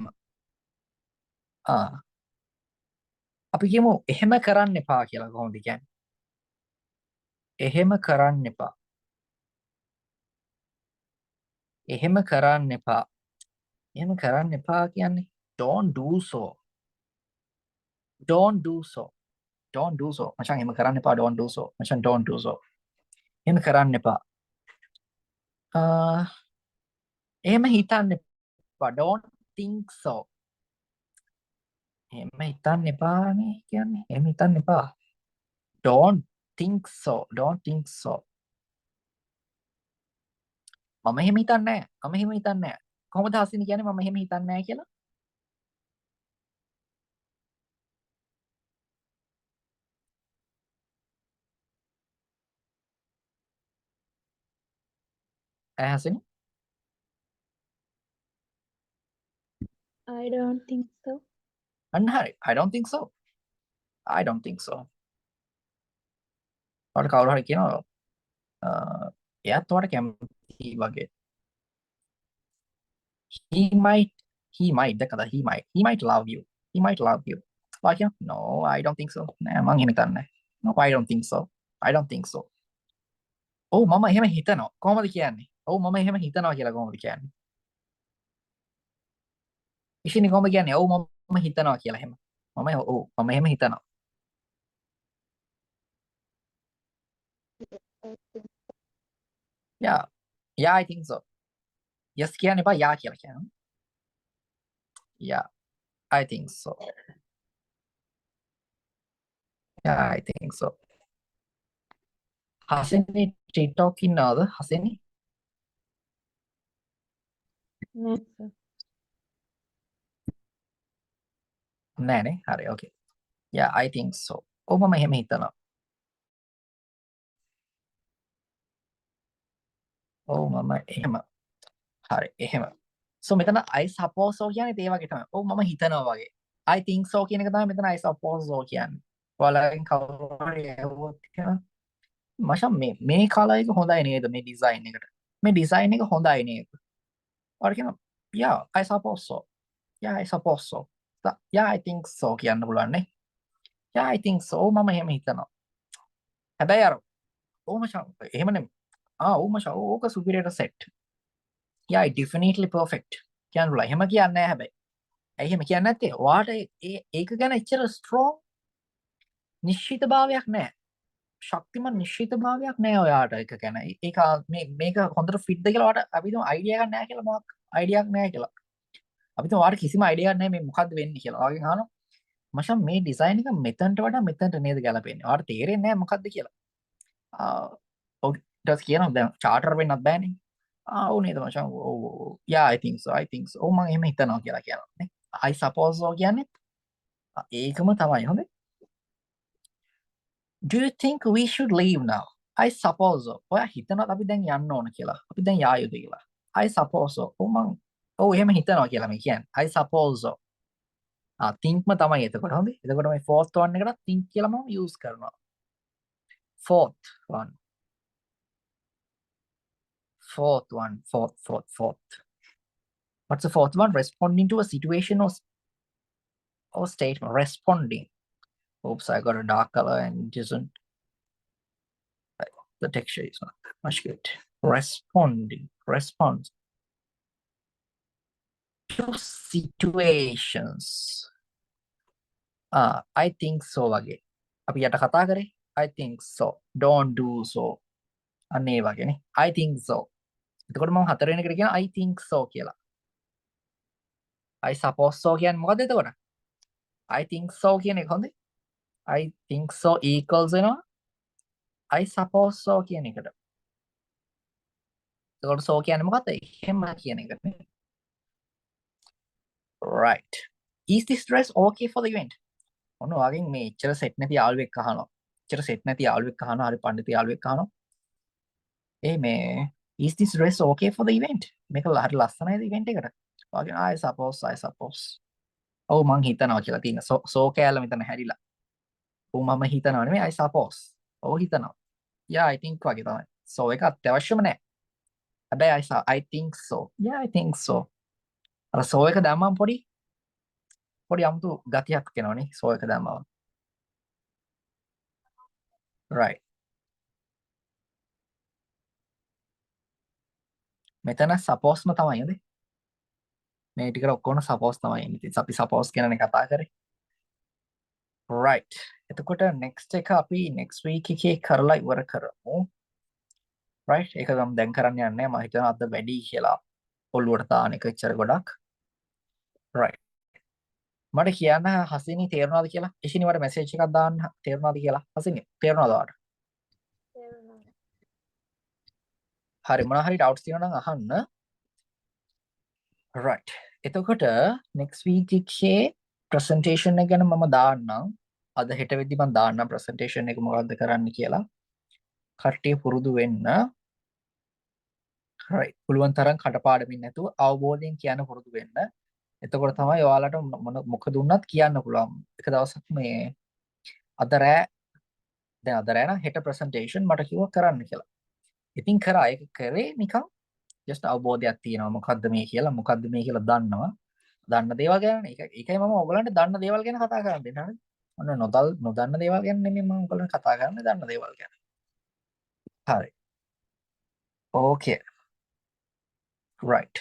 අපි කියමු එහෙම කරන්න එපා කියලා කොහොමද කියන්නේ? එහෙම කරන්න එපා. එහෙම කරන්න එපා. එහෙම කරන්න එපා කියන්නේ don't do so. Don't do so. Don't do so. මචං එහෙම කරන්න එපා don't do so. මචං don't do so. එහෙම කරන්න එපා. එහෙම හිතන්න එපා. Don't think so. එහෙම හිතන්න එපානේ කියන්නේ. එහෙම හිතන්න එපා. Don't think so. Don't think so. මම එහෙම හිතන්නේ නැහැ. මම එහෙම හිතන්නේ නැහැ. කොහොමද හසිනි කියන්නේ මම එහෙම හිතන්නේ නැහැ කියලා? Hasini? I don't think so. අන්න හරි. I don't think so. I don't think so. ඔයාලට කවුරු හරි කියනවා එයාත් ඔයාලට කැමති වගේ. He might දැකලා he might love you. He might love you. ඔයා කියනවා no I don't think so. නෑ මං එහෙම හිතන්නේ නැහැ. No I don't think so. I don't think so. ඔව් මම එහෙම හිතනවා. කොහොමද කියන්නේ? ඔව් මම එහෙම හිතනවා කියලා කොහොමද කියන්නේ? ඉෂිනි කොහොමද කියන්නේ? ඔව් මම හිතනවා කියලා එහෙම. මම එහෙම හිතනවා. Yeah I think so. Yes කියන්න එපා yeah කියලා කියන්න. Yeah I think so. Yeah I think so. Hasini TikTok ඉන්නවද? හසිනි? No, sir. නෑනේ. හරි okay. Yeah I think so. ඔව් මම එහෙම හිතනවා. ඔව් මම එහෙම. හරි එහෙම. so මෙතන I suppose so කියන්නේ ඒ වගේ තමයි. ඔව් මම හිතනවා වගේ. I think so කියන එක තමයි මෙතන I suppose so කියන්නේ. ඔයාලගෙන් කවුරු හරි ඇහුවොත් එහෙම මචං මේ කලර් එක හොඳයි නේද මේ ඩිසයින් එකට. මේ ඩිසයින් එක හොඳයි නේද? ඔයාලා කියනවා yeah I suppose so. yeah I suppose so. yeah I think so කියන්න පුළුවන් නේ. yeah I think so මම එහෙම හිතනවා. හැබැයි අර ඔව් මචං එහෙම නෙමෙයි. ඔව් මචං ඕක superior set. yeah definitely perfect කියන්න පුළුවන්. එහෙම කියන්නේ නැහැ හැබැයි. ඇයි එහෙම කියන්නේ නැත්තේ? ඔයාට ඒක ගැන එච්චර strong නිශ්චිතභාවයක් නැහැ. ශක්තිමත් නිශ්චිතභාවයක් නැහැ ඔයාට ඒක ගැන. ඒක මේක හොඳට ෆිට්ද කියලා ඔයාට අපි හිතමු අයිඩියා එකක් නැහැ කියලා මොකක් අයිඩියාවක් නැහැ කියලා. අපි හිතමු ඔයාට කිසිම අයිඩියාවක් නැහැ මේ මොකද්ද වෙන්නේ කියලා. ඔයාගෙන් අහනවා මචං මේ ඩිසයින් එක මෙතනට වඩා මෙතනට නේද ගැලපෙන්නේ. ඔයාට තේරෙන්නේ නැහැ මොකද්ද කියලා. ඔව් ඊට කියනවා දැන් චාටර් වෙන්නත් බෑනේ. ඔව් නේද මචං. ඔව් yeah I think so I think so. ඔව් මම එහෙම හිතනවා කියලා කියනවා නේ. I suppose so කියන්නේ ඒකම තමයි හොඳේ. Do you think we should leave now? I suppose so. ඔයා හිතනවාද අපි දැන් යන්න ඕන කියලා. අපි දැන් යා යුතුයි කියලා. I suppose so. ඔව් එහෙම හිතනවා කියලා මේ කියන්නේ. I suppose so. thinkම තමයි එතකොට හොඳේ. එතකොට මේ fourth one එකට think කියලා මම use කරනවා. Fourth one. What's the fourth one? Responding to a situation or statement. Responding. Oops, I got a dark color and it isn't. The texture is not that much good. Responding. Response to situations. I think so වගේ. අපි යට කතා කරේ. I think so. Don't do so. අන්න ඒ වගේනේ. I think so. එතකොට මම හතරවෙනි එකට කියන I think so කියලා. I suppose so කියන්නේ මොකද්ද එතකොට? I think so කියන එක හොඳේ. I think so equals වෙනවා I suppose so කියන එකට. එතකොට so කියන්නේ මොකද්ද? එහෙම කියන එකනේ. Right. Is this dress okay for the event? ඔන්න ඔයාගෙන් මේ එච්චර සෙට් නැති යාළුවෙක් අහනවා. එච්චර සෙට් නැති යාළුවෙක් අහනවා. හරි පඬිතු යාළුවෙක් අහනවා. මේ is this dress okay for the event? මේක හරි ලස්සනයිද event එකට? ඔයාගෙන් I suppose. ඔව් මං හිතනවා කියලා තියෙන. so කෑල්ල මෙතන හැරිලා. ඔව් මම හිතනවා නෙමෙයි I suppose. ඔව් හිතනවා. yeah I think වගේ තමයි. so එක අත්‍යවශ්‍යම නැහැ. හැබැයි I think so. yeah I think so. අර so එක දැම්මම පොඩි අමුතු ගතියක් එනවනේ so එක දැම්මම. right. මෙතන suppose ම තමයි නේද? මේ ටිකට ඔක්කොම suppose තමයි. ඉතින් අපි suppose ගැනනේ කතා කරේ. right. එතකොට next එක අපි next week එකේ කරලා ඉවර කරමු. right. ඒක නම් දැන් කරන්න යන්නේ මම හිතනවා අද වැඩි කියලා ඔළුවට දාන එක ඉච්චර ගොඩක්. right. මට කියන්න හසිනි තේරුණාද කියලා? ඉෂිනි මට මැසේජ් එකක් දාන්න තේරුණාද කියලා? හසිනි තේරුණාද ඔයාලට? හරි මොනවා හරි doubts තියෙනවා නම් අහන්න. right. එතකොට next week එකේ presentation එක ගැන මම දාන්නම්. අද හෙට වෙද්දි මම දාන්නම් presentation එක මොකද්ද කරන්න කියලා. කට්ටිය පුරුදු වෙන්න. right. පුළුවන් තරම් කටපාඩමින් නැතුව අවබෝධයෙන් කියන්න පුරුදු වෙන්න. එතකොට තමයි ඔයාලට මොකද දුන්නත් කියන්න පුළුවන්. එක දවසක් මේ අද රෑ නම් හෙට presentation මට කිව්වා කරන්න කියලා. ඉතින් කරා ඒක කරේ නිකන් just අවබෝධයක් තියෙනවා මොකද්ද මේ කියලා දන්නවා. දන්න දේවල් ගැන ඒකයි මම ඔයගලන්ට දන්න දේවල් ගැන කතා කරන්න දෙන්නේ හරිද? ඔන්න නොදන්න දේවල් ගැන නෙමෙයි මම ඔයගලන්ට කතා කරන්නේ දන්න දේවල් ගැන. හරි. okay. right.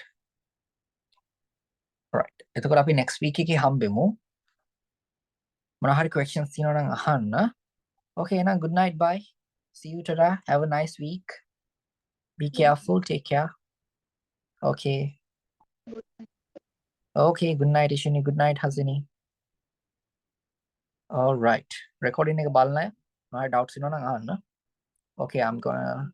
එතකොට අපි next week එකේ හම්බෙමු. මොනවා හරි questions තියෙනවා නම් අහන්න. okay එහෙනම් good night bye. see you tada. have a nice week. be careful, take care. okay. okay, good night Ishini, good night Hasini. all right. recording එක බලන්න. මොනවා doubts තියෙනවා නම් අහන්න. okay, I'm gonna